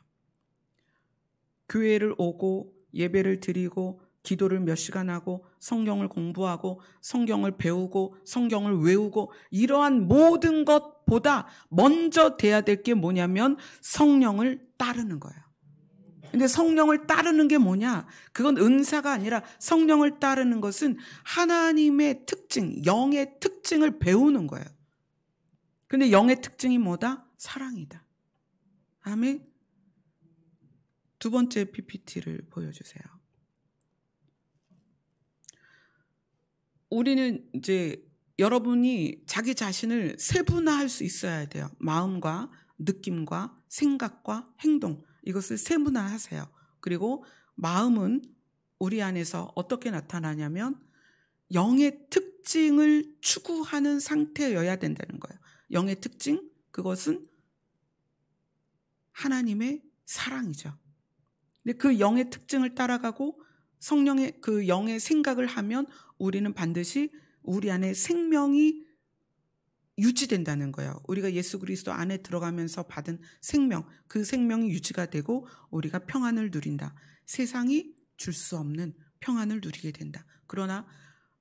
교회를 오고 예배를 드리고 기도를 몇 시간 하고 성경을 공부하고 성경을 배우고 성경을 외우고 이러한 모든 것보다 먼저 돼야 될 게 뭐냐면 성령을 따르는 거예요. 근데 성령을 따르는 게 뭐냐? 그건 은사가 아니라 성령을 따르는 것은 하나님의 특징, 영의 특징을 배우는 거예요. 근데 영의 특징이 뭐다? 사랑이다. 아멘. 두 번째 PPT를 보여주세요. 우리는 이제 여러분이 자기 자신을 세분화할 수 있어야 돼요. 마음과 느낌과 생각과 행동, 이것을 세분화하세요. 그리고 마음은 우리 안에서 어떻게 나타나냐면 영의 특징을 추구하는 상태여야 된다는 거예요. 영의 특징, 그것은 하나님의 사랑이죠. 근데 그 영의 특징을 따라가고 성령의 그 영의 생각을 하면 우리는 반드시 우리 안에 생명이 유지된다는 거예요. 우리가 예수 그리스도 안에 들어가면서 받은 생명, 그 생명이 유지가 되고 우리가 평안을 누린다. 세상이 줄 수 없는 평안을 누리게 된다. 그러나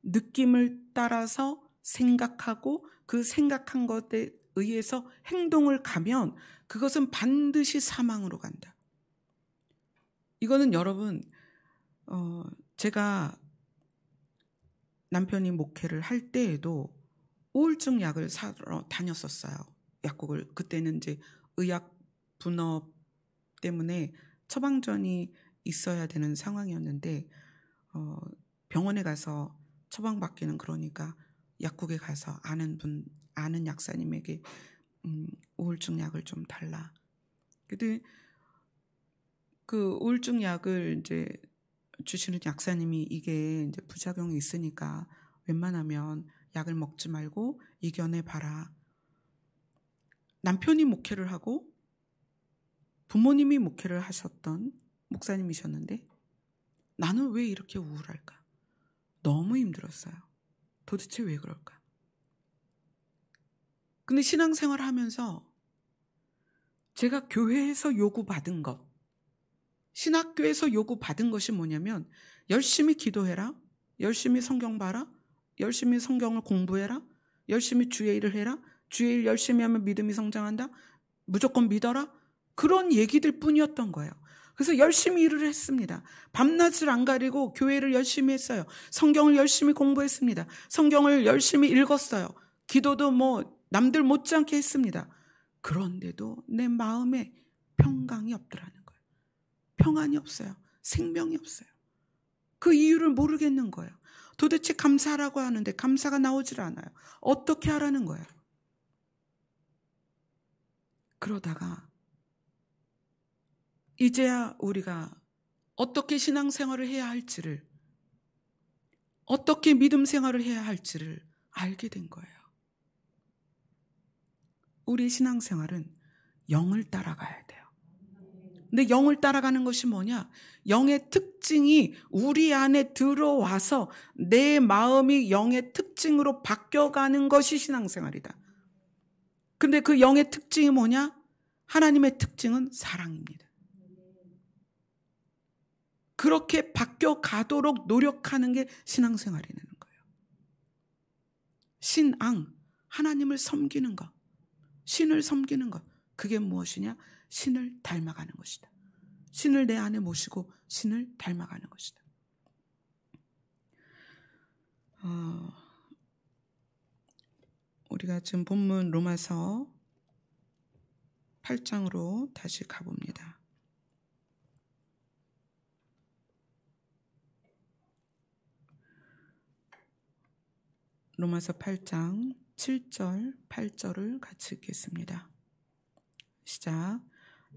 느낌을 따라서 생각하고 그 생각한 것에 의해서 행동을 가면 그것은 반드시 사망으로 간다. 이거는 여러분, 제가 남편이 목회를 할 때에도 우울증 약을 사러 다녔었어요. 약국을. 그때는 이제 의약 분업 때문에 처방전이 있어야 되는 상황이었는데 병원에 가서 처방받기는 그러니까 약국에 가서 아는 약사님에게 우울증 약을 좀 달라. 근데 그 우울증 약을 이제 주시는 약사님이 이게 이제 부작용이 있으니까 웬만하면 약을 먹지 말고 이겨내 봐라. 남편이 목회를 하고 부모님이 목회를 하셨던 목사님이셨는데 나는 왜 이렇게 우울할까? 너무 힘들었어요. 도대체 왜 그럴까? 근데 신앙생활을 하면서 제가 교회에서 요구받은 것, 신학교에서 요구받은 것이 뭐냐면 열심히 기도해라, 열심히 성경 봐라, 열심히 성경을 공부해라, 열심히 주의 일을 해라, 주의 일 열심히 하면 믿음이 성장한다, 무조건 믿어라, 그런 얘기들 뿐이었던 거예요. 그래서 열심히 일을 했습니다. 밤낮을 안 가리고 교회를 열심히 했어요. 성경을 열심히 공부했습니다. 성경을 열심히 읽었어요. 기도도 남들 못지않게 했습니다. 그런데도 내 마음에 평강이 없더라는 거예요. 평안이 없어요. 생명이 없어요. 그 이유를 모르겠는 거예요. 도대체 감사하라고 하는데 감사가 나오질 않아요. 어떻게 하라는 거예요? 그러다가 이제야 우리가 어떻게 신앙생활을 해야 할지를, 어떻게 믿음 생활을 해야 할지를 알게 된 거예요. 우리 신앙생활은 영을 따라가야 돼요. 근데 영을 따라가는 것이 뭐냐? 영의 특징이 우리 안에 들어와서 내 마음이 영의 특징으로 바뀌어가는 것이 신앙생활이다. 근데 그 영의 특징이 뭐냐? 하나님의 특징은 사랑입니다. 그렇게 바뀌어가도록 노력하는 게 신앙생활이라는 거예요. 신앙, 하나님을 섬기는 것, 신을 섬기는 것, 그게 무엇이냐? 신을 닮아가는 것이다. 신을 내 안에 모시고 신을 닮아가는 것이다. 우리가 지금 본문 로마서 8장으로 다시 가봅니다. 로마서 8장 7절, 8절을 같이 읽겠습니다. 시작.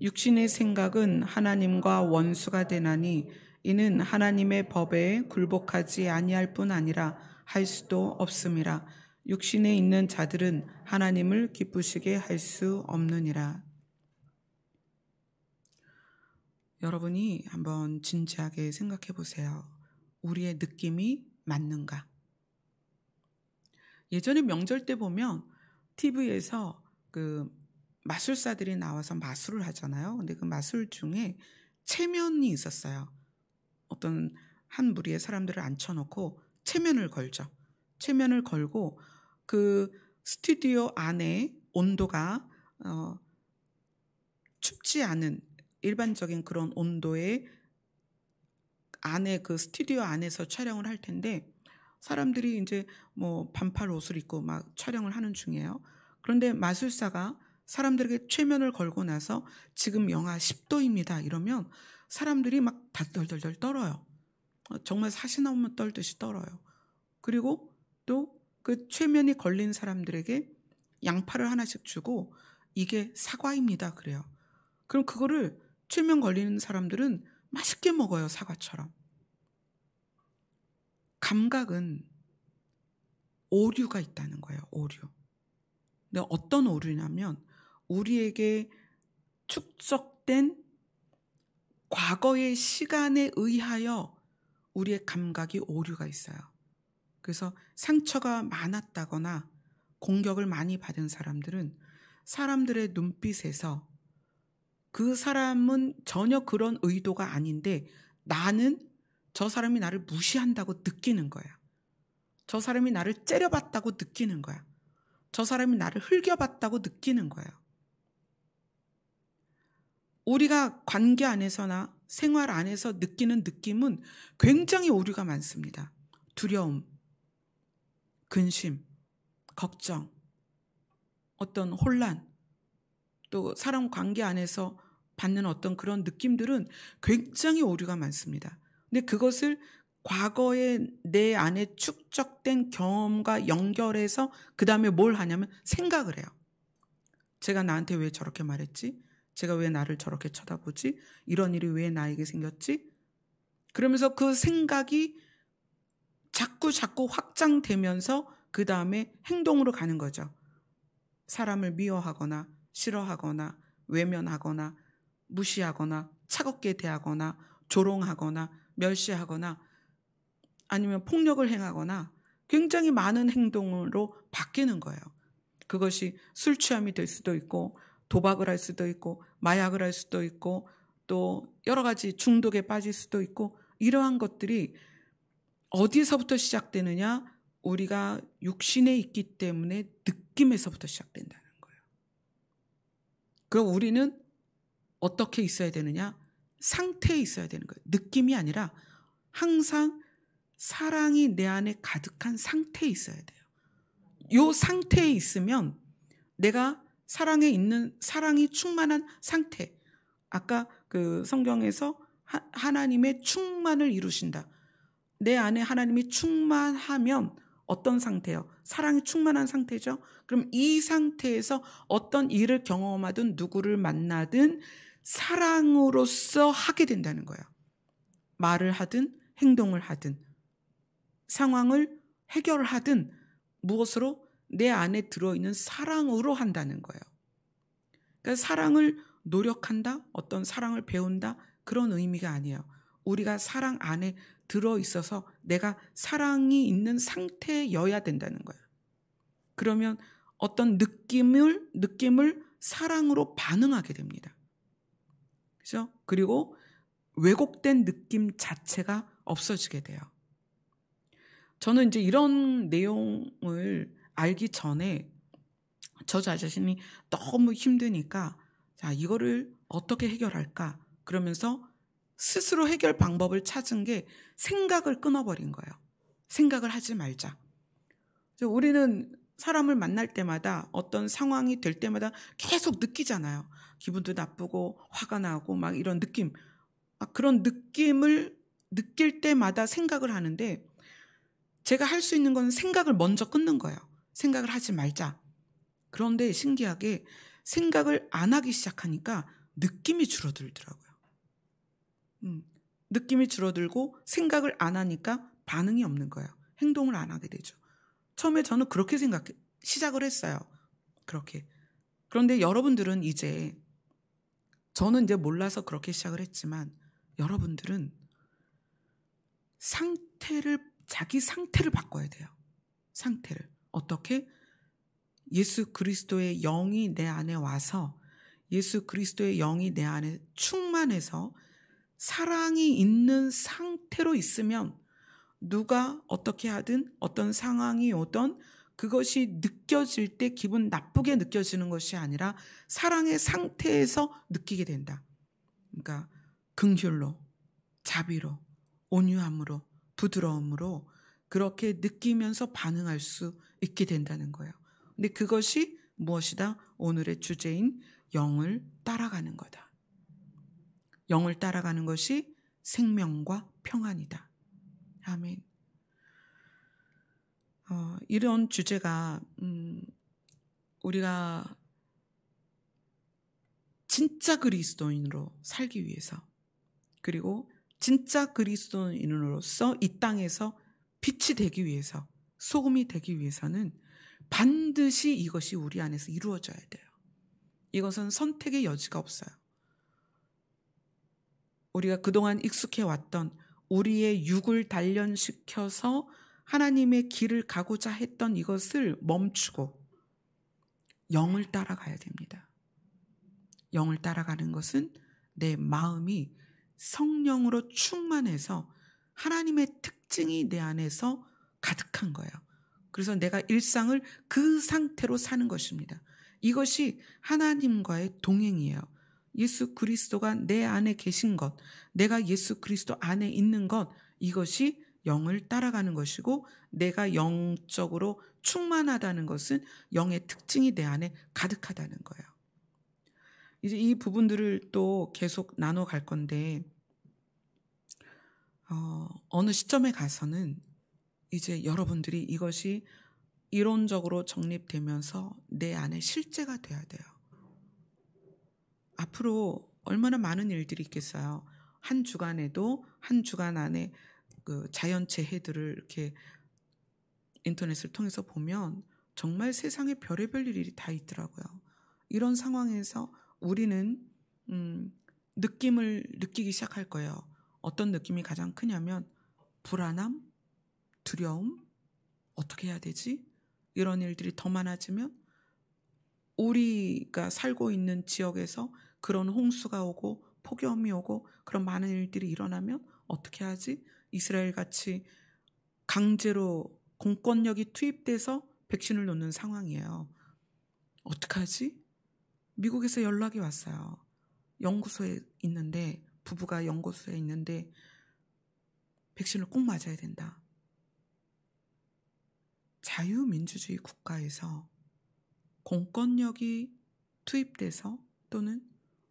육신의 생각은 하나님과 원수가 되나니 이는 하나님의 법에 굴복하지 아니할 뿐 아니라 할 수도 없음이라. 육신에 있는 자들은 하나님을 기쁘시게 할 수 없느니라. 여러분이 한번 진지하게 생각해 보세요. 우리의 느낌이 맞는가? 예전에 명절 때 보면 TV에서 그 마술사들이 나와서 마술을 하잖아요. 근데 그 마술 중에 체면이 있었어요. 어떤 한 무리의 사람들을 앉혀놓고 체면을 걸죠. 체면을 걸고 그 스튜디오 안에 온도가 춥지 않은 일반적인 그런 온도의 안에 그 스튜디오 안에서 촬영을 할 텐데 사람들이 이제 뭐 반팔 옷을 입고 막 촬영을 하는 중이에요. 그런데 마술사가 사람들에게 최면을 걸고 나서 지금 영하 10도입니다. 이러면 사람들이 막 다 덜덜덜 떨어요. 정말 사시나무 떨듯이 떨어요. 그리고 또 그 최면이 걸린 사람들에게 양파를 하나씩 주고 이게 사과입니다. 그래요. 그럼 그거를 최면 걸리는 사람들은 맛있게 먹어요. 사과처럼. 감각은 오류가 있다는 거예요. 오류. 근데 어떤 오류냐면 우리에게 축적된 과거의 시간에 의하여 우리의 감각이 오류가 있어요. 그래서 상처가 많았다거나 공격을 많이 받은 사람들은 사람들의 눈빛에서 그 사람은 전혀 그런 의도가 아닌데 나는 저 사람이 나를 무시한다고 느끼는 거야. 저 사람이 나를 째려봤다고 느끼는 거야. 저 사람이 나를 흘겨봤다고 느끼는 거예요. 우리가 관계 안에서나 생활 안에서 느끼는 느낌은 굉장히 오류가 많습니다. 두려움, 근심, 걱정, 어떤 혼란, 또 사람 관계 안에서 받는 어떤 그런 느낌들은 굉장히 오류가 많습니다. 근데 그것을 과거에 내 안에 축적된 경험과 연결해서 그 다음에 뭘 하냐면 생각을 해요. 제가 나한테 왜 저렇게 말했지? 제가 왜 나를 저렇게 쳐다보지? 이런 일이 왜 나에게 생겼지? 그러면서 그 생각이 자꾸 확장되면서 그 다음에 행동으로 가는 거죠. 사람을 미워하거나 싫어하거나 외면하거나 무시하거나 차갑게 대하거나 조롱하거나 멸시하거나 아니면 폭력을 행하거나 굉장히 많은 행동으로 바뀌는 거예요. 그것이 술 취함이 될 수도 있고 도박을 할 수도 있고 마약을 할 수도 있고 또 여러 가지 중독에 빠질 수도 있고 이러한 것들이 어디서부터 시작되느냐? 우리가 육신에 있기 때문에 느낌에서부터 시작된다는 거예요. 그럼 우리는 어떻게 있어야 되느냐? 상태에 있어야 되는 거예요. 느낌이 아니라 항상 사랑이 내 안에 가득한 상태에 있어야 돼요. 이 상태에 있으면 내가 사랑이 충만한 상태. 아까 그 성경에서 하나님의 충만을 이루신다. 내 안에 하나님이 충만하면 어떤 상태요? 사랑이 충만한 상태죠. 그럼 이 상태에서 어떤 일을 경험하든 누구를 만나든 사랑으로서 하게 된다는 거예요. 말을 하든 행동을 하든 상황을 해결하든 무엇으로? 내 안에 들어있는 사랑으로 한다는 거예요. 그러니까 사랑을 노력한다? 어떤 사랑을 배운다? 그런 의미가 아니에요. 우리가 사랑 안에 들어있어서 내가 사랑이 있는 상태여야 된다는 거예요. 그러면 어떤 느낌을 사랑으로 반응하게 됩니다. 그렇죠? 그리고 왜곡된 느낌 자체가 없어지게 돼요. 저는 이제 이런 내용을 알기 전에 저 자신이 너무 힘드니까 자, 이거를 어떻게 해결할까? 그러면서 스스로 해결 방법을 찾은 게 생각을 끊어버린 거예요. 생각을 하지 말자. 우리는 사람을 만날 때마다 어떤 상황이 될 때마다 계속 느끼잖아요. 기분도 나쁘고 화가 나고 막 이런 느낌. 그런 느낌을 느낄 때마다 생각을 하는데 제가 할 수 있는 건 생각을 먼저 끊는 거예요. 생각을 하지 말자. 그런데 신기하게 생각을 안 하기 시작하니까 느낌이 줄어들더라고요. 느낌이 줄어들고 생각을 안 하니까 반응이 없는 거예요. 행동을 안 하게 되죠. 처음에 저는 그렇게 시작을 했어요. 그렇게. 그런데 여러분들은 이제 저는 이제 몰라서 그렇게 시작을 했지만 여러분들은 자기 상태를 바꿔야 돼요. 상태를. 어떻게? 예수 그리스도의 영이 내 안에 와서 예수 그리스도의 영이 내 안에 충만해서 사랑이 있는 상태로 있으면 누가 어떻게 하든 어떤 상황이 오던 그것이 느껴질 때 기분 나쁘게 느껴지는 것이 아니라 사랑의 상태에서 느끼게 된다. 그러니까 긍휼로, 자비로, 온유함으로, 부드러움으로 그렇게 느끼면서 반응할 수 있게 된다는 거예요. 근데 그것이 무엇이다? 오늘의 주제인 영을 따라가는 거다. 영을 따라가는 것이 생명과 평안이다. 아멘. 이런 주제가 우리가 진짜 그리스도인으로 살기 위해서 그리고 진짜 그리스도인으로서 이 땅에서 빛이 되기 위해서 소금이 되기 위해서는 반드시 이것이 우리 안에서 이루어져야 돼요. 이것은 선택의 여지가 없어요. 우리가 그동안 익숙해 왔던 우리의 육을 단련시켜서 하나님의 길을 가고자 했던 이것을 멈추고 영을 따라가야 됩니다. 영을 따라가는 것은 내 마음이 성령으로 충만해서 하나님의 특징이 내 안에서 가득한 거예요. 그래서 내가 일상을 그 상태로 사는 것입니다. 이것이 하나님과의 동행이에요. 예수 그리스도가 내 안에 계신 것, 내가 예수 그리스도 안에 있는 것, 이것이 영을 따라가는 것이고 내가 영적으로 충만하다는 것은 영의 특징이 내 안에 가득하다는 거예요. 이제 이 부분들을 또 계속 나눠갈 건데 어느 시점에 가서는 이제 여러분들이 이것이 이론적으로 정립되면서 내 안에 실제가 돼야 돼요. 앞으로 얼마나 많은 일들이 있겠어요. 한 주간에도 한 주간 안에 그 자연재해들을 이렇게 인터넷을 통해서 보면 정말 세상에 별의별 일이 다 있더라고요. 이런 상황에서 우리는 느낌을 느끼기 시작할 거예요. 어떤 느낌이 가장 크냐면 불안함, 두려움, 어떻게 해야 되지? 이런 일들이 더 많아지면 우리가 살고 있는 지역에서 그런 홍수가 오고 폭염이 오고 그런 많은 일들이 일어나면 어떻게 하지? 이스라엘 같이 강제로 공권력이 투입돼서 백신을 놓는 상황이에요. 어떡하지? 미국에서 연락이 왔어요. 연구소에 있는데 부부가 연구소에 있는데 백신을 꼭 맞아야 된다. 자유민주주의 국가에서 공권력이 투입돼서 또는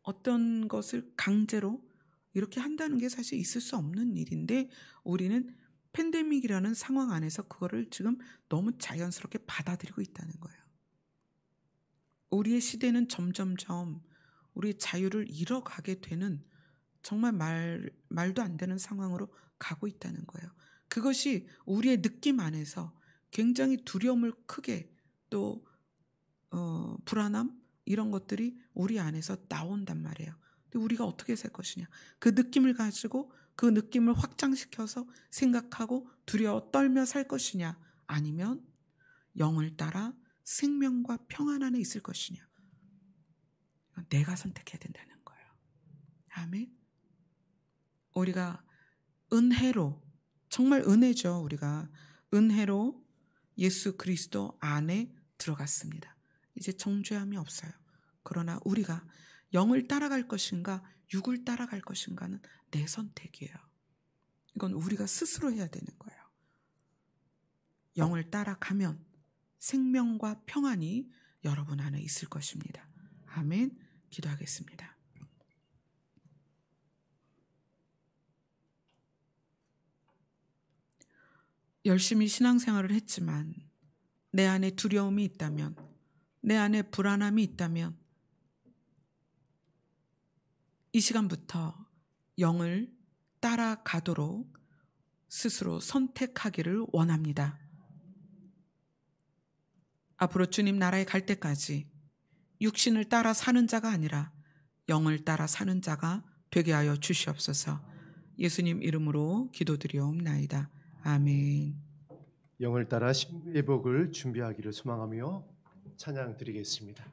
어떤 것을 강제로 이렇게 한다는 게 사실 있을 수 없는 일인데 우리는 팬데믹이라는 상황 안에서 그거를 지금 너무 자연스럽게 받아들이고 있다는 거예요. 우리의 시대는 점점점 우리의 자유를 잃어가게 되는 정말 말도 안 되는 상황으로 가고 있다는 거예요. 그것이 우리의 느낌 안에서 굉장히 두려움을 크게 또 불안함 이런 것들이 우리 안에서 나온단 말이에요. 근데 우리가 어떻게 살 것이냐. 그 느낌을 가지고 그 느낌을 확장시켜서 생각하고 두려워 떨며 살 것이냐. 아니면 영을 따라 생명과 평안 안에 있을 것이냐. 내가 선택해야 된다는 거예요. 아멘. 우리가 은혜로 정말 은혜죠. 우리가 은혜로 예수 그리스도 안에 들어갔습니다. 이제 정죄함이 없어요. 그러나 우리가 영을 따라갈 것인가 육을 따라갈 것인가는 내 선택이에요. 이건 우리가 스스로 해야 되는 거예요. 영을 따라가면 생명과 평안이 여러분 안에 있을 것입니다. 아멘. 기도하겠습니다. 열심히 신앙생활을 했지만 내 안에 두려움이 있다면 내 안에 불안함이 있다면 이 시간부터 영을 따라가도록 스스로 선택하기를 원합니다. 앞으로 주님 나라에 갈 때까지 육신을 따라 사는 자가 아니라 영을 따라 사는 자가 되게 하여 주시옵소서. 예수님 이름으로 기도드리옵나이다. 아멘. 영을 따라 신부의 복을 준비하기를 소망하며 찬양 드리겠습니다.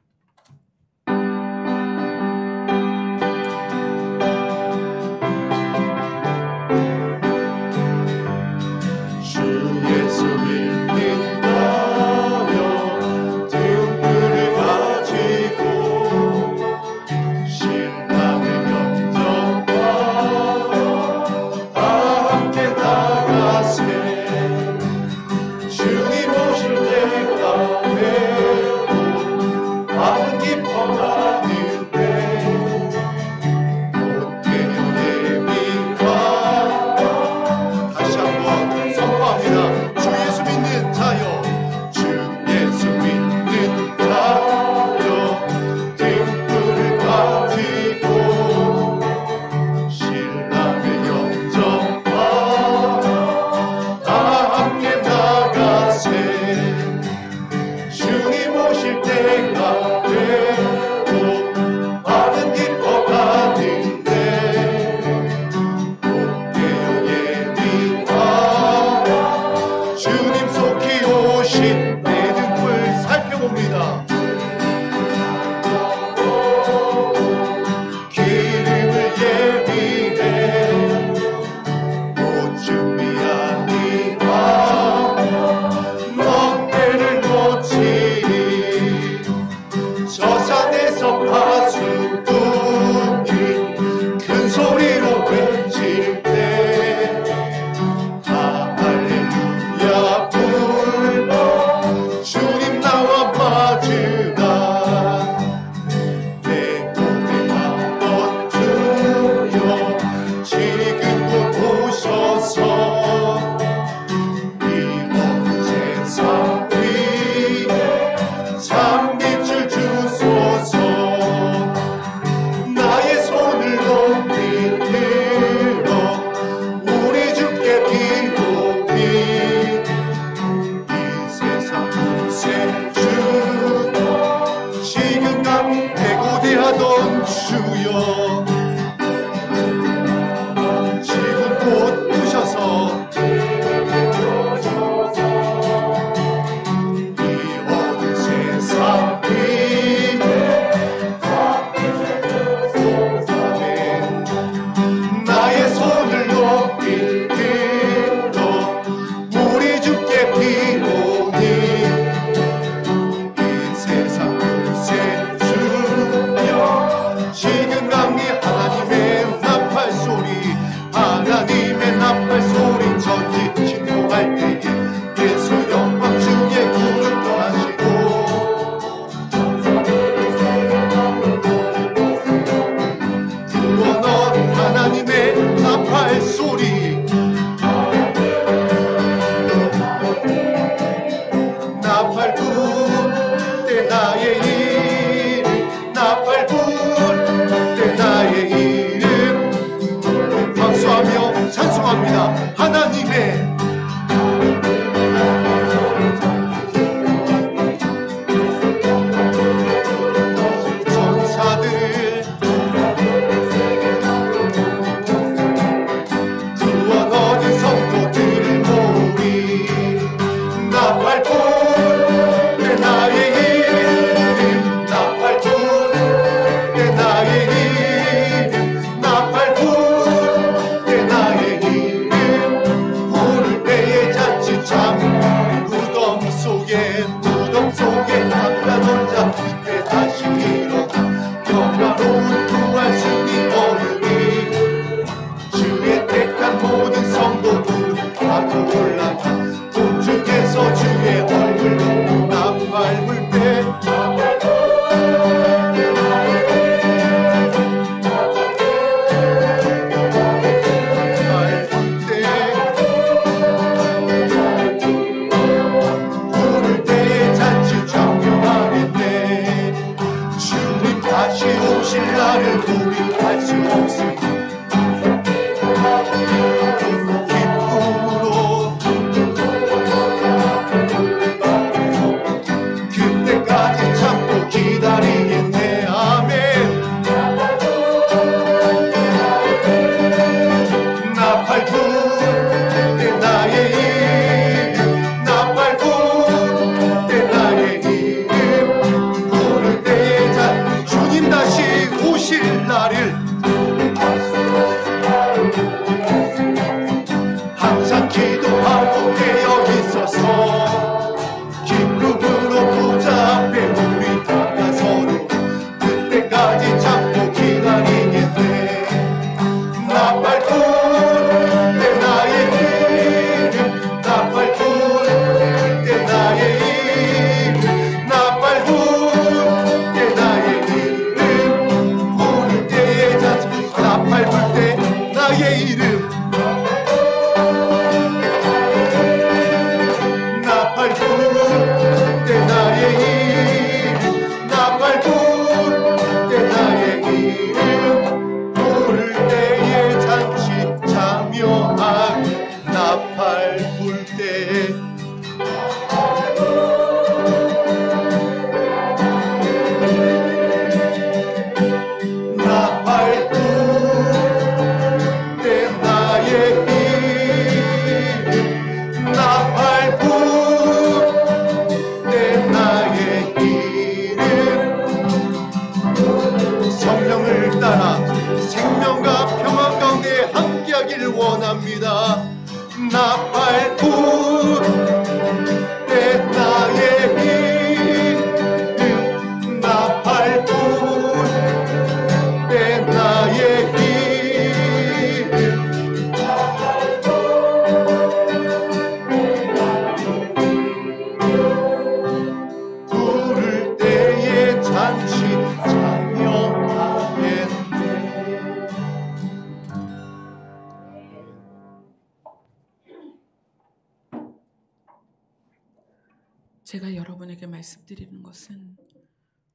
제가 여러분에게 말씀드리는 것은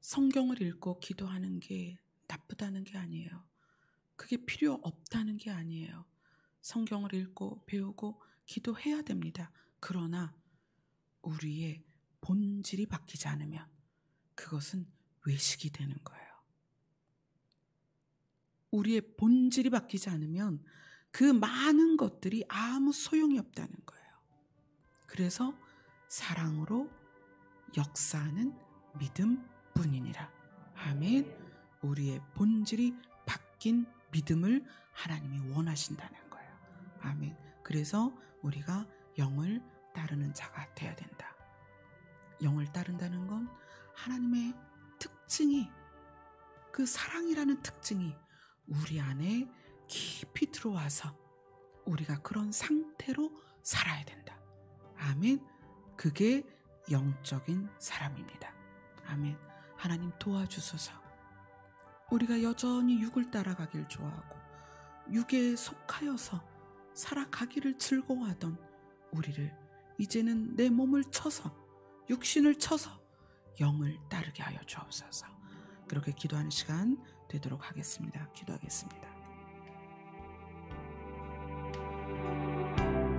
성경을 읽고 기도하는 게 나쁘다는 게 아니에요. 그게 필요 없다는 게 아니에요. 성경을 읽고 배우고 기도해야 됩니다. 그러나 우리의 본질이 바뀌지 않으면 그것은 외식이 되는 거예요. 우리의 본질이 바뀌지 않으면 그 많은 것들이 아무 소용이 없다는 거예요. 그래서 사랑으로 역사하는 믿음뿐이니라. 아멘. 우리의 본질이 바뀐 믿음을 하나님이 원하신다는 거예요. 아멘. 그래서 우리가 영을 따르는 자가 되어야 된다. 영을 따른다는 건 하나님의 특징이, 그 사랑이라는 특징이 우리 안에 깊이 들어와서 우리가 그런 상태로 살아야 된다. 아멘. 그게 영적인 사람입니다. 아멘. 하나님 도와주소서. 우리가 여전히 육을 따라가길 좋아하고 육에 속하여서 살아가기를 즐거워하던 우리를 이제는 내 몸을 쳐서, 육신을 쳐서 영을 따르게 하여 주옵소서. 그렇게 기도하는 시간 되도록 하겠습니다. 기도하겠습니다.